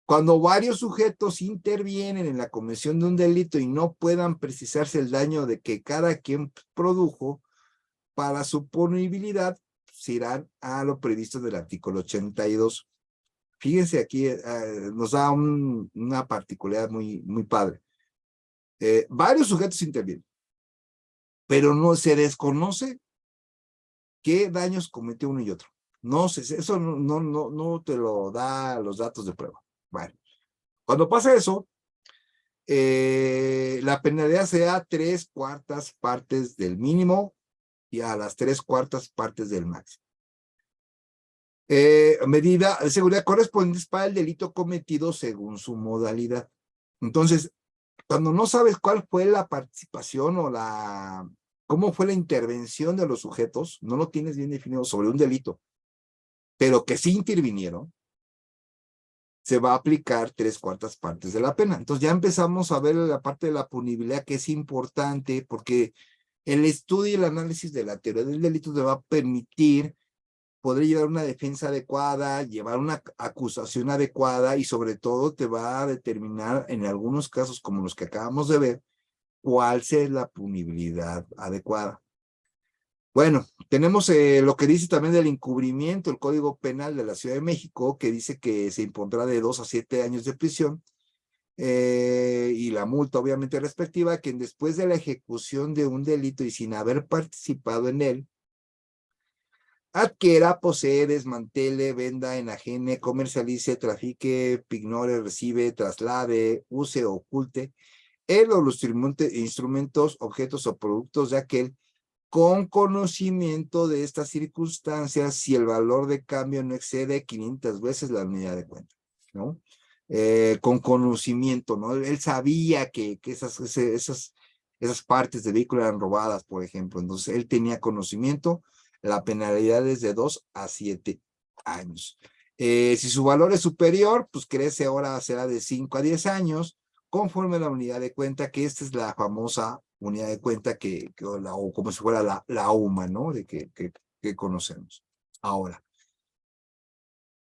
Cuando varios sujetos intervienen en la comisión de un delito y no puedan precisarse el daño de que cada quien produjo, para su punibilidad se irán a lo previsto del artículo 82. Fíjense aquí, nos da una particularidad muy padre. Varios sujetos intervienen, pero no se desconoce qué daños cometió uno y otro. No sé, eso no te lo da los datos de prueba. Bueno, cuando pasa eso, la penalidad será 3/4 partes del mínimo y a las 3/4 partes del máximo. Medida de seguridad correspondiente para el delito cometido según su modalidad. Entonces, cuando no sabes cuál fue la participación o cómo fue la intervención de los sujetos, no lo tienes bien definido sobre un delito, pero que sí intervinieron, se va a aplicar 3/4 partes de la pena. Entonces ya empezamos a ver la parte de la punibilidad, que es importante porque el estudio y el análisis de la teoría del delito te va a permitir poder llevar una defensa adecuada, llevar una acusación adecuada y sobre todo te va a determinar en algunos casos como los que acabamos de ver, cuál es la punibilidad adecuada. Bueno, tenemos lo que dice también del encubrimiento, el Código Penal de la Ciudad de México, que dice que se impondrá de 2 a 7 años de prisión y la multa obviamente respectiva, quien después de la ejecución de un delito y sin haber participado en él, adquiera, posee, desmantele, venda, enajene, comercialice, trafique, ignore, recibe, traslade, use o oculte él o los instrumentos, objetos o productos de aquel con conocimiento de estas circunstancias si el valor de cambio no excede 500 veces la unidad de cuenta, ¿no? con conocimiento, ¿no? Él sabía que esas partes de vehículo eran robadas, por ejemplo. Entonces, él tenía conocimiento. La penalidad es de 2 a 7 años. Si su valor es superior, pues crece, ahora será de 5 a 10 años, conforme a la unidad de cuenta, que esta es la famosa unidad de cuenta o como si fuera la UMA, ¿no? Que conocemos. Ahora,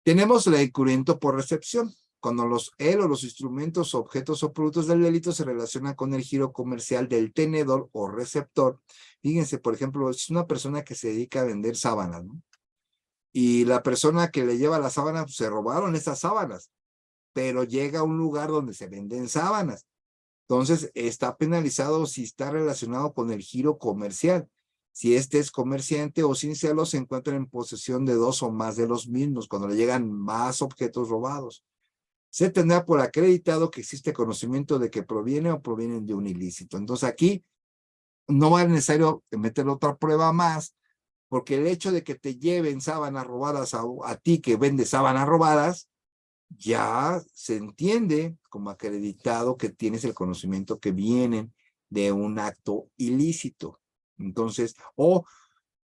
tenemos el encubrimiento por recepción. Cuando él o los instrumentos, objetos o productos del delito se relacionan con el giro comercial del tenedor o receptor. Fíjense, por ejemplo, es una persona que se dedica a vender sábanas, ¿no? Y la persona que le lleva las sábanas, pues, se robaron esas sábanas, pero llega a un lugar donde se venden sábanas. Entonces, está penalizado si está relacionado con el giro comercial. Si este es comerciante o sin serlo, se encuentra en posesión de 2 o más de los mismos, cuando le llegan más objetos robados. Se tendrá por acreditado que existe conocimiento de que proviene o provienen de un ilícito. Entonces, aquí no va a ser necesario meter otra prueba más, porque el hecho de que te lleven sábanas robadas a ti que vendes sábanas robadas, ya se entiende como acreditado que tienes el conocimiento que vienen de un acto ilícito. Entonces, o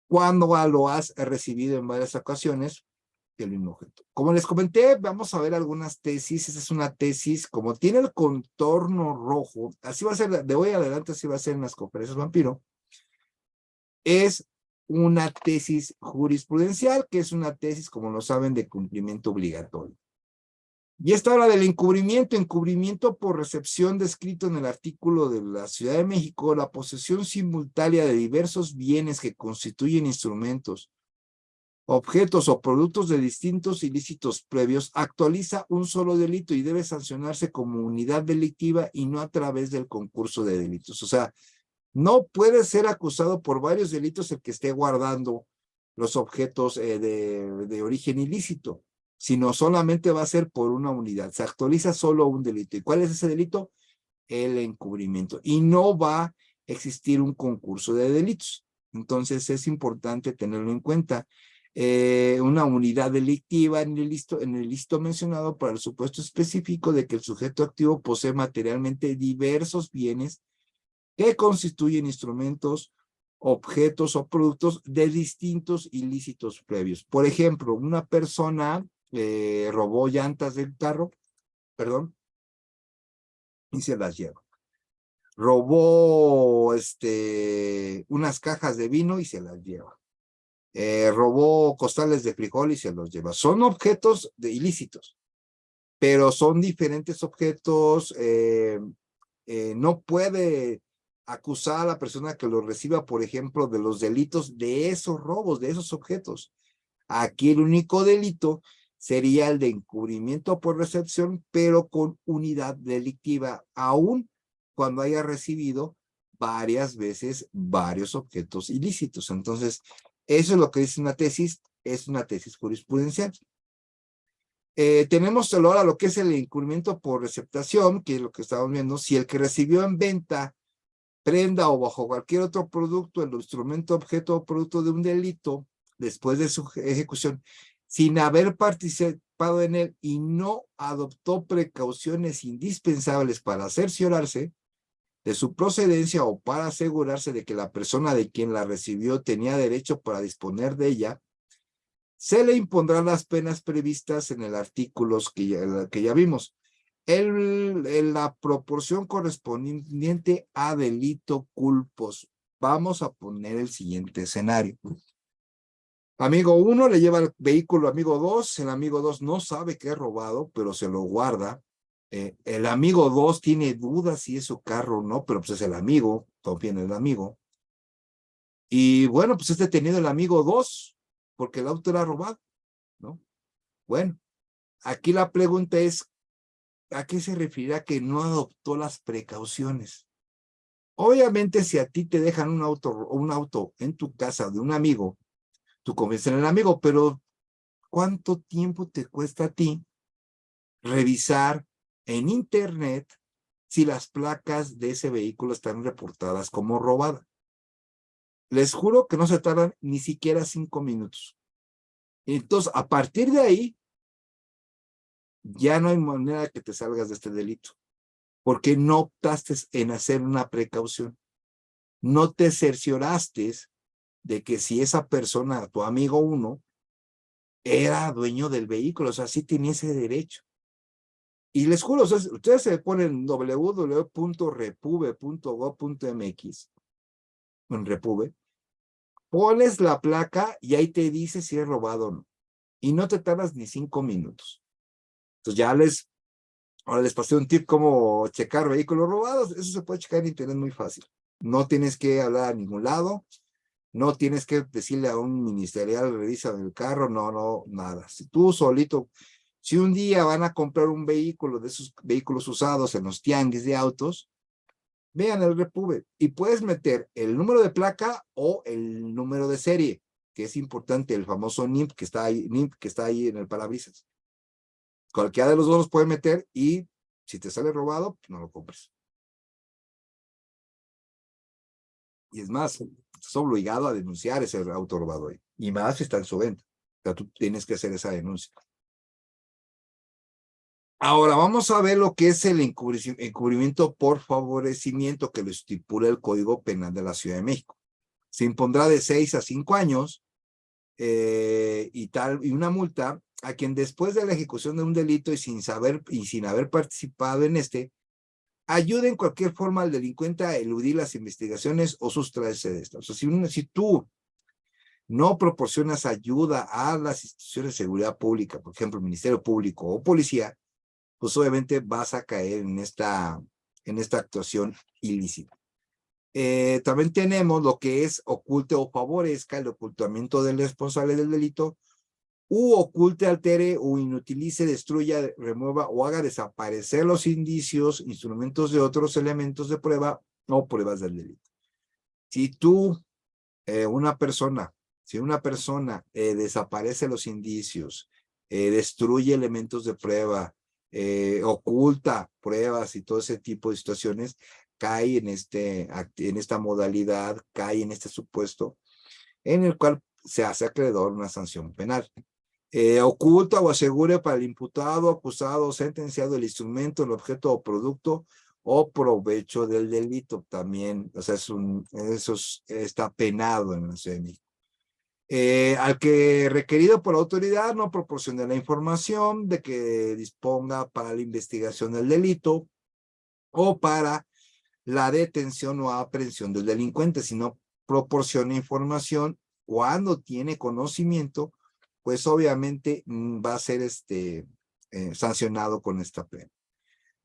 cuando lo has recibido en varias ocasiones, el mismo objeto. Como les comenté, vamos a ver algunas tesis. Esta es una tesis, como tiene el contorno rojo, así va a ser, de hoy adelante así va a ser en las conferencias Vampiro, es una tesis jurisprudencial, que es una tesis, como lo saben, de cumplimiento obligatorio. Y esta habla del encubrimiento por recepción descrito en el artículo de la Ciudad de México, la posesión simultánea de diversos bienes que constituyen instrumentos, objetos o productos de distintos ilícitos previos, actualiza un solo delito y debe sancionarse como unidad delictiva y no a través del concurso de delitos. O sea, no puede ser acusado por varios delitos el que esté guardando los objetos de origen ilícito, sino solamente va a ser por una unidad. Se actualiza solo un delito. ¿Y cuál es ese delito? El encubrimiento. Y no va a existir un concurso de delitos. Entonces es importante tenerlo en cuenta. Una unidad delictiva en el listo mencionado para el supuesto específico de que el sujeto activo posee materialmente diversos bienes que constituyen instrumentos, objetos o productos de distintos ilícitos previos. Por ejemplo, una persona robó llantas del carro, perdón, y se las lleva. Robó unas cajas de vino y se las lleva. Robó costales de frijol y se los lleva. Son objetos ilícitos, pero son diferentes objetos. No puede acusar a la persona que lo reciba, por ejemplo, de los delitos de esos robos, de esos objetos. Aquí el único delito sería el de encubrimiento por recepción, pero con unidad delictiva, aun cuando haya recibido varias veces varios objetos ilícitos. Entonces, eso es lo que dice una tesis, es una tesis jurisprudencial. Tenemos ahora lo que es el encubrimiento por receptación, que es lo que estamos viendo. Si el que recibió en venta, prenda o bajo cualquier otro producto, el instrumento, objeto o producto de un delito, después de su ejecución, sin haber participado en él y no adoptó precauciones indispensables para cerciorarse de su procedencia o para asegurarse de que la persona de quien la recibió tenía derecho para disponer de ella, se le impondrán las penas previstas en el artículo que ya vimos. La proporción correspondiente a delito culposo. Vamos a poner el siguiente escenario. Amigo 1 le lleva el vehículo a amigo 2, el amigo 2 no sabe que es robado, pero se lo guarda. El amigo 2 tiene dudas si es su carro o no, pero pues es el amigo, confía en el amigo. Y bueno, pues es detenido el amigo 2, porque el auto era robado, ¿no? Bueno, aquí la pregunta es, ¿a qué se referirá que no adoptó las precauciones? Obviamente, si a ti te dejan un auto en tu casa de un amigo, tú confías en el amigo, pero ¿cuánto tiempo te cuesta a ti revisar en internet si las placas de ese vehículo están reportadas como robadas? Les juro que no se tardan ni siquiera 5 minutos. Entonces, a partir de ahí, ya no hay manera que te salgas de este delito, porque no optaste en hacer una precaución. No te cercioraste de que si esa persona, tu amigo uno, era dueño del vehículo, o sea, sí tenía ese derecho. Y les juro, o sea, ustedes se ponen www.repube.gov.mx, en Repube, pones la placa y ahí te dice si es robado o no. Y no te tardas ni 5 minutos. Entonces ahora les pasé un tip cómo checar vehículos robados. Eso se puede checar en internet muy fácil. No tienes que hablar a ningún lado. No tienes que decirle a un ministerial, revisa el carro. No, nada. Si tú solito, si un día van a comprar un vehículo de esos vehículos usados en los tianguis de autos, vean el Repube y puedes meter el número de placa o el número de serie, que es importante, el famoso NIP que está ahí en el parabrisas. Cualquiera de los dos los puede meter y si te sale robado, no lo compres. Y es más, estás obligado a denunciar ese auto robado ahí. Y más si está en su venta. O sea, tú tienes que hacer esa denuncia. Ahora vamos a ver lo que es el encubrimiento por favorecimiento que lo estipula el Código Penal de la Ciudad de México. Se impondrá de 6 a 5 años y una multa a quien después de la ejecución de un delito y sin haber participado en este, ayude en cualquier forma al delincuente a eludir las investigaciones o sustraerse de estas. O sea, si tú no proporcionas ayuda a las instituciones de seguridad pública, por ejemplo, el Ministerio Público o Policía, pues obviamente vas a caer en esta actuación ilícita. También tenemos lo que es oculte o favorezca el ocultamiento del responsable del delito, oculte, altere o inutilice, destruya, remueva o haga desaparecer los indicios, instrumentos de otros elementos de prueba o pruebas del delito. Si tú, si una persona desaparece los indicios, destruye elementos de prueba, oculta pruebas y todo ese tipo de situaciones, cae en esta modalidad, cae en este supuesto en el cual se hace acreedor una sanción penal. Oculta o asegure para el imputado, acusado o sentenciado el instrumento, el objeto o producto o provecho del delito también, o sea, eso está penado en la Ciudad de México. Al que requerido por la autoridad no proporcione la información de que disponga para la investigación del delito o para la detención o aprehensión del delincuente, sino proporciona información cuando tiene conocimiento, pues obviamente va a ser sancionado con esta pena.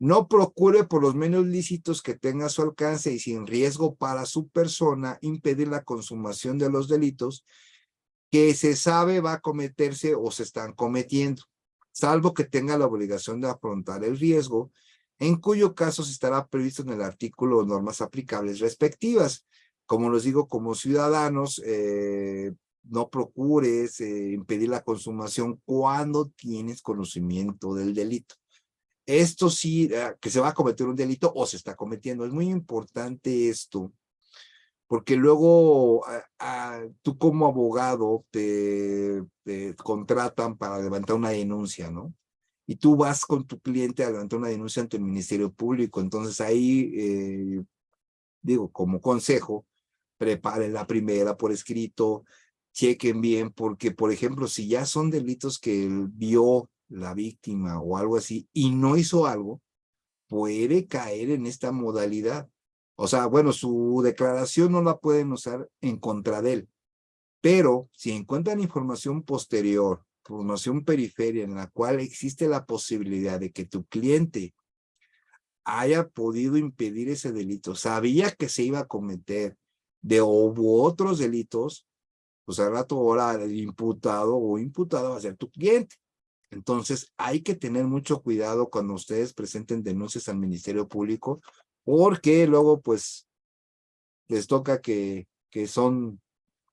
No procure por los medios lícitos que tenga a su alcance y sin riesgo para su persona impedir la consumación de los delitos que se sabe va a cometerse o se están cometiendo, salvo que tenga la obligación de afrontar el riesgo, en cuyo caso se estará previsto en el artículo o normas aplicables respectivas. Como les digo, como ciudadanos, no procures impedir la consumación cuando tienes conocimiento del delito. Esto sí, que se va a cometer un delito o se está cometiendo. Es muy importante esto, porque luego tú como abogado te contratan para levantar una denuncia, ¿no? Y tú vas con tu cliente a levantar una denuncia ante el Ministerio Público. Entonces ahí, digo, como consejo, preparen la primera por escrito, chequen bien, porque, por ejemplo, si ya son delitos que vio la víctima o algo así y no hizo algo, puede caer en esta modalidad. O sea, bueno, su declaración no la pueden usar en contra de él, pero si encuentran información posterior, información periferia en la cual existe la posibilidad de que tu cliente haya podido impedir ese delito, sabía que se iba a cometer hubo otros delitos, pues al rato ahora el imputado o imputada va a ser tu cliente. Entonces, hay que tener mucho cuidado cuando ustedes presenten denuncias al Ministerio Público, porque luego, pues, les toca que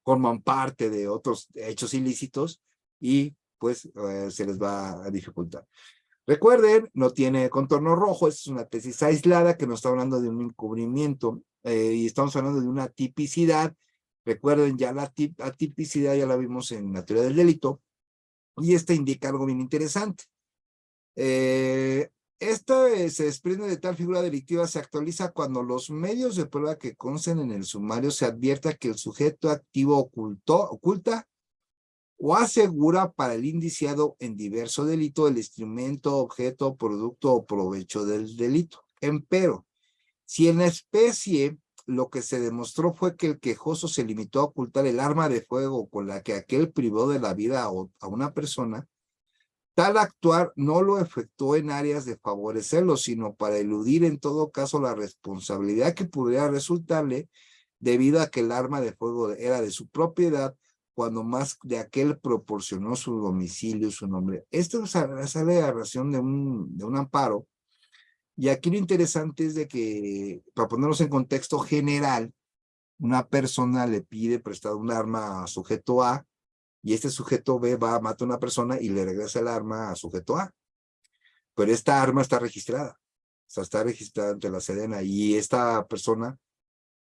forman parte de otros hechos ilícitos y, pues, se les va a dificultar. Recuerden, no tiene contorno rojo, es una tesis aislada que nos está hablando de un encubrimiento y estamos hablando de una tipicidad. Recuerden, ya la atipicidad ya la vimos en la teoría del delito y esta indica algo bien interesante. Esta se desprende de tal figura delictiva, se actualiza cuando los medios de prueba que consten en el sumario se advierta que el sujeto activo oculta o asegura para el indiciado en diverso delito el instrumento, objeto, producto o provecho del delito. Empero, si en la especie lo que se demostró fue que el quejoso se limitó a ocultar el arma de fuego con la que aquel privó de la vida a una persona, tal actuar no lo efectuó en áreas de favorecerlo, sino para eludir en todo caso la responsabilidad que pudiera resultarle debido a que el arma de fuego era de su propiedad, cuando más de aquel proporcionó su domicilio, su nombre. Esto sale a razón de un amparo, y aquí lo interesante es de que, para ponernos en contexto general, una persona le pide prestado un arma a sujeto A, y este sujeto B va a matar a una persona y le regresa el arma a sujeto A. Pero esta arma está registrada, o sea, está registrada ante la Sedena, y esta persona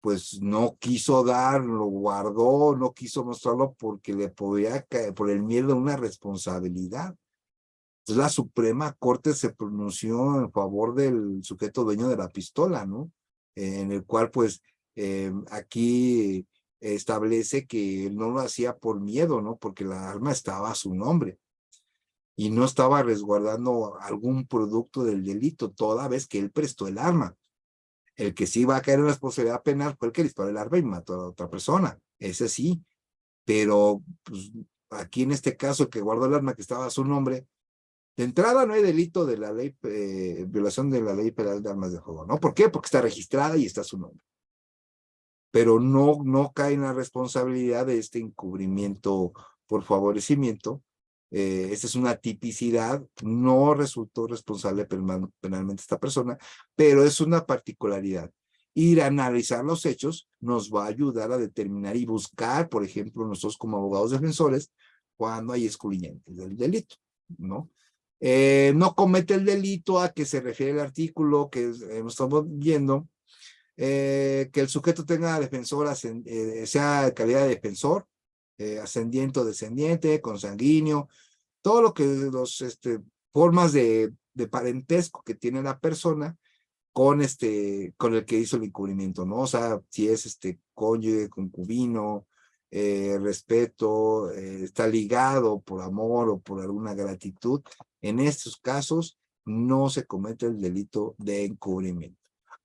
pues no quiso dar, lo guardó, no quiso mostrarlo porque le podía caer, por el miedo a una responsabilidad. Entonces la Suprema Corte se pronunció en favor del sujeto dueño de la pistola, ¿no? En el cual pues aquí establece que no lo hacía por miedo, ¿no? Porque la arma estaba a su nombre y no estaba resguardando algún producto del delito, toda vez que él prestó el arma. El que sí va a caer en la responsabilidad penal fue el que disparó el arma y mató a otra persona. Ese sí, pero pues, aquí en este caso el que guardó el arma que estaba a su nombre, de entrada no hay delito de la ley, violación de la ley penal de armas de fuego, ¿no? ¿Por qué? Porque está registrada y está su nombre. Pero no cae en la responsabilidad de este encubrimiento por favorecimiento. Esta es una tipicidad, no resultó responsable penalmente esta persona, pero es una particularidad. Ir a analizar los hechos nos va a ayudar a determinar y buscar, por ejemplo, nosotros como abogados defensores, cuando hay escurrimiento del delito, ¿no? No comete el delito a que se refiere el artículo que estamos viendo, que el sujeto tenga defensor, sea de calidad de defensor, ascendiente o descendiente, consanguíneo, todo lo que los formas de parentesco que tiene la persona con con el que hizo el encubrimiento, ¿no? O sea, si es cónyuge, concubino, respeto, está ligado por amor o por alguna gratitud. En estos casos no se comete el delito de encubrimiento.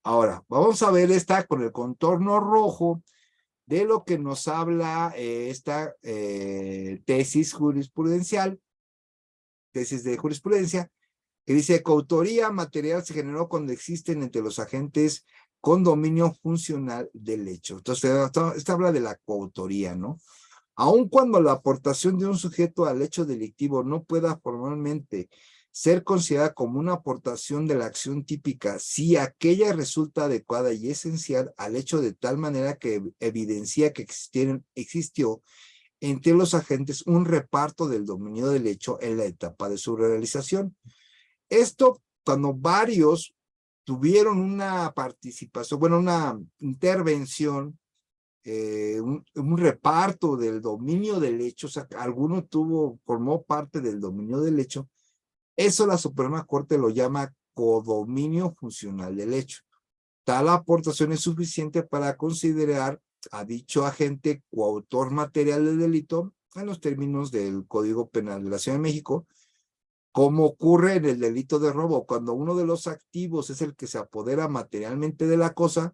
Ahora, vamos a ver esta con el contorno rojo de lo que nos habla esta tesis jurisprudencial, tesis de jurisprudencia, que dice: coautoría material se generó cuando existen entre los agentes con dominio funcional del hecho. Entonces, esta habla de la coautoría, ¿no? Aun cuando la aportación de un sujeto al hecho delictivo no pueda formalmente ser considerada como una aportación de la acción típica, si aquella resulta adecuada y esencial al hecho de tal manera que evidencia que existió entre los agentes un reparto del dominio del hecho en la etapa de su realización. Esto cuando varios tuvieron una participación, bueno, una intervención, un reparto del dominio del hecho, o sea, alguno formó parte del dominio del hecho. Eso la Suprema Corte lo llama codominio funcional del hecho. Tal aportación es suficiente para considerar a dicho agente coautor material del delito en los términos del Código Penal de la Ciudad de México, como ocurre en el delito de robo, cuando uno de los activos es el que se apodera materialmente de la cosa,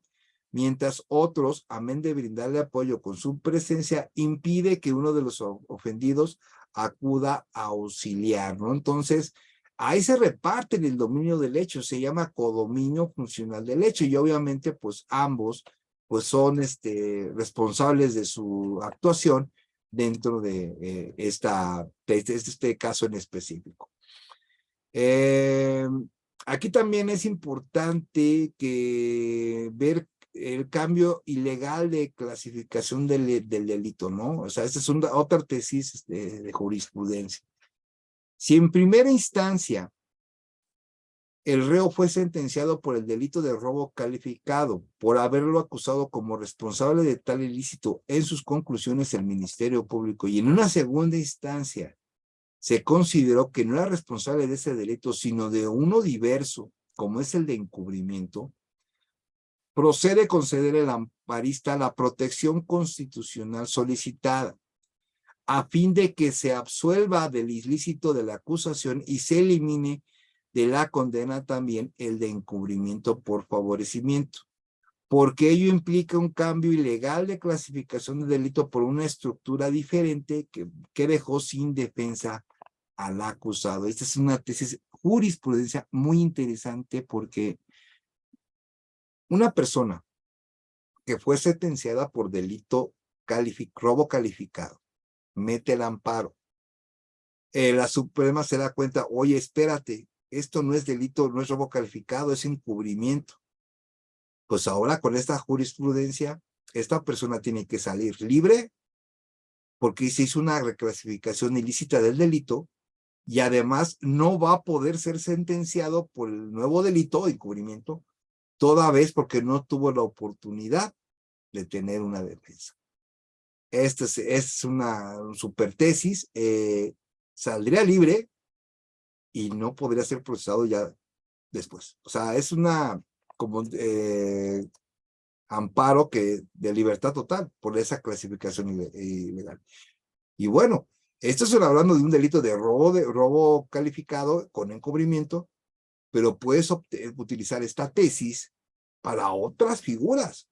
mientras otros, amén de brindarle apoyo con su presencia, impide que uno de los ofendidos acuda a auxiliar, ¿no? Entonces, ahí se reparten el dominio del hecho, se llama codominio funcional del hecho, y obviamente, pues ambos, pues son responsables de su actuación dentro de este caso en específico. Aquí también es importante ver el cambio ilegal de clasificación del delito, ¿no? O sea, esta es otra tesis de jurisprudencia. Si en primera instancia el reo fue sentenciado por el delito de robo calificado, por haberlo acusado como responsable de tal ilícito en sus conclusiones el Ministerio Público, y en una segunda instancia se consideró que no era responsable de ese delito, sino de uno diverso, como es el de encubrimiento, procede conceder al amparista la protección constitucional solicitada, a fin de que se absuelva del ilícito de la acusación y se elimine de la condena también el de encubrimiento por favorecimiento, porque ello implica un cambio ilegal de clasificación de delito por una estructura diferente que dejó sin defensa al acusado. Esta es una tesis jurisprudencia muy interesante porque una persona que fue sentenciada por delito robo calificado, mete el amparo, la Suprema se da cuenta, oye, espérate, esto no es delito, no es robo calificado, es encubrimiento. Pues ahora con esta jurisprudencia, esta persona tiene que salir libre porque se hizo una reclasificación ilícita del delito y además no va a poder ser sentenciado por el nuevo delito de encubrimiento, toda vez porque no tuvo la oportunidad de tener una defensa. Esta es una super tesis, saldría libre y no podría ser procesado ya después. O sea, es una como amparo de libertad total por esa clasificación ilegal. Y bueno, esto es hablando de un delito de robo calificado con encubrimiento, pero puedes utilizar esta tesis para otras figuras.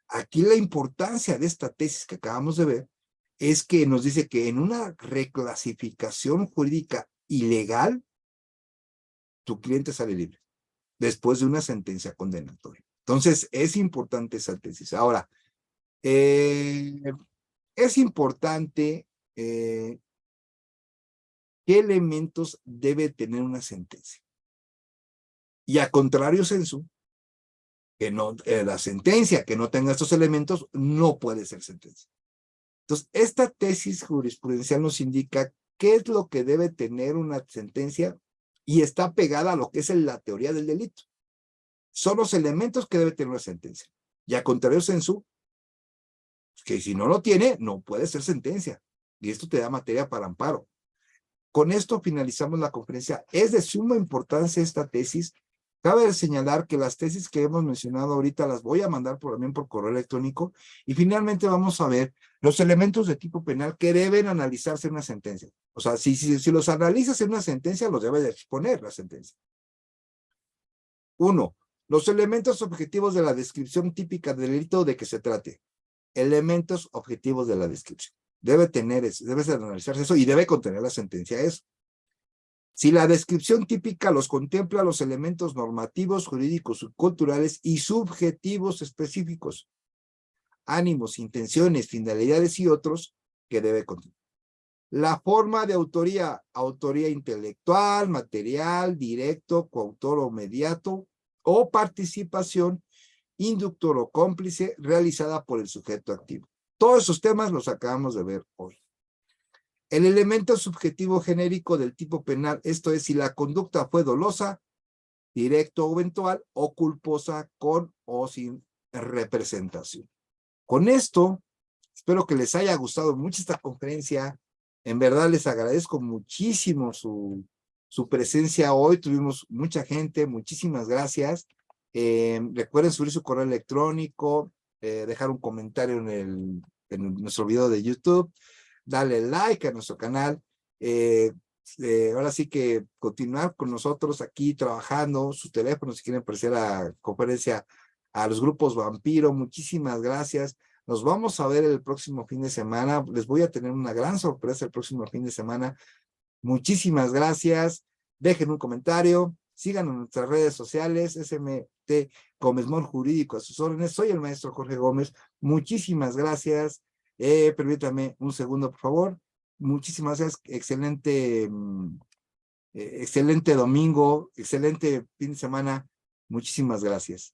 Aquí la importancia de esta tesis que acabamos de ver es que nos dice que en una reclasificación jurídica ilegal, tu cliente sale libre después de una sentencia condenatoria. Entonces, es importante esa tesis. Ahora, es importante qué elementos debe tener una sentencia. Y a contrario sensu, que no, la sentencia que no tenga estos elementos no puede ser sentencia. Entonces, esta tesis jurisprudencial nos indica qué es lo que debe tener una sentencia y está pegada a lo que es la teoría del delito. Son los elementos que debe tener una sentencia. Y a contrario sensu, que si no lo tiene, no puede ser sentencia. Y esto te da materia para amparo. Con esto finalizamos la conferencia. Es de suma importancia esta tesis. Cabe señalar que las tesis que hemos mencionado ahorita las voy a mandar también por correo electrónico y finalmente vamos a ver los elementos de tipo penal que deben analizarse en una sentencia. O sea, si los analizas en una sentencia, los debe de exponer la sentencia. 1. Los elementos objetivos de la descripción típica del delito de que se trate. Elementos objetivos de la descripción. Debe de analizarse eso y debe contener la sentencia eso. Si la descripción típica los contempla los elementos normativos, jurídicos, culturales y subjetivos específicos, ánimos, intenciones, finalidades y otros que debe contener. La forma de autoría intelectual, material, directo, coautor o mediato, o participación, inductor o cómplice, realizada por el sujeto activo. Todos esos temas los acabamos de ver hoy. El elemento subjetivo genérico del tipo penal, esto es si la conducta fue dolosa, directo o eventual, o culposa con o sin representación. Con esto, espero que les haya gustado mucho esta conferencia. En verdad les agradezco muchísimo su presencia hoy. Tuvimos mucha gente, muchísimas gracias. Recuerden subir su correo electrónico, dejar un comentario en nuestro video de YouTube, darle like a nuestro canal. Ahora sí que continuar con nosotros aquí trabajando, sus teléfonos si quieren aparecer a la conferencia, a los grupos Vampiro. Muchísimas gracias. Nos vamos a ver el próximo fin de semana. Les voy a tener una gran sorpresa el próximo fin de semana. Muchísimas gracias. Dejen un comentario. Síganos en nuestras redes sociales. SMT Gómez Mont Jurídico a sus órdenes. Soy el maestro Jorge Gómez. Muchísimas gracias. Permítame un segundo, por favor. Muchísimas gracias. Excelente domingo. Excelente fin de semana. Muchísimas gracias.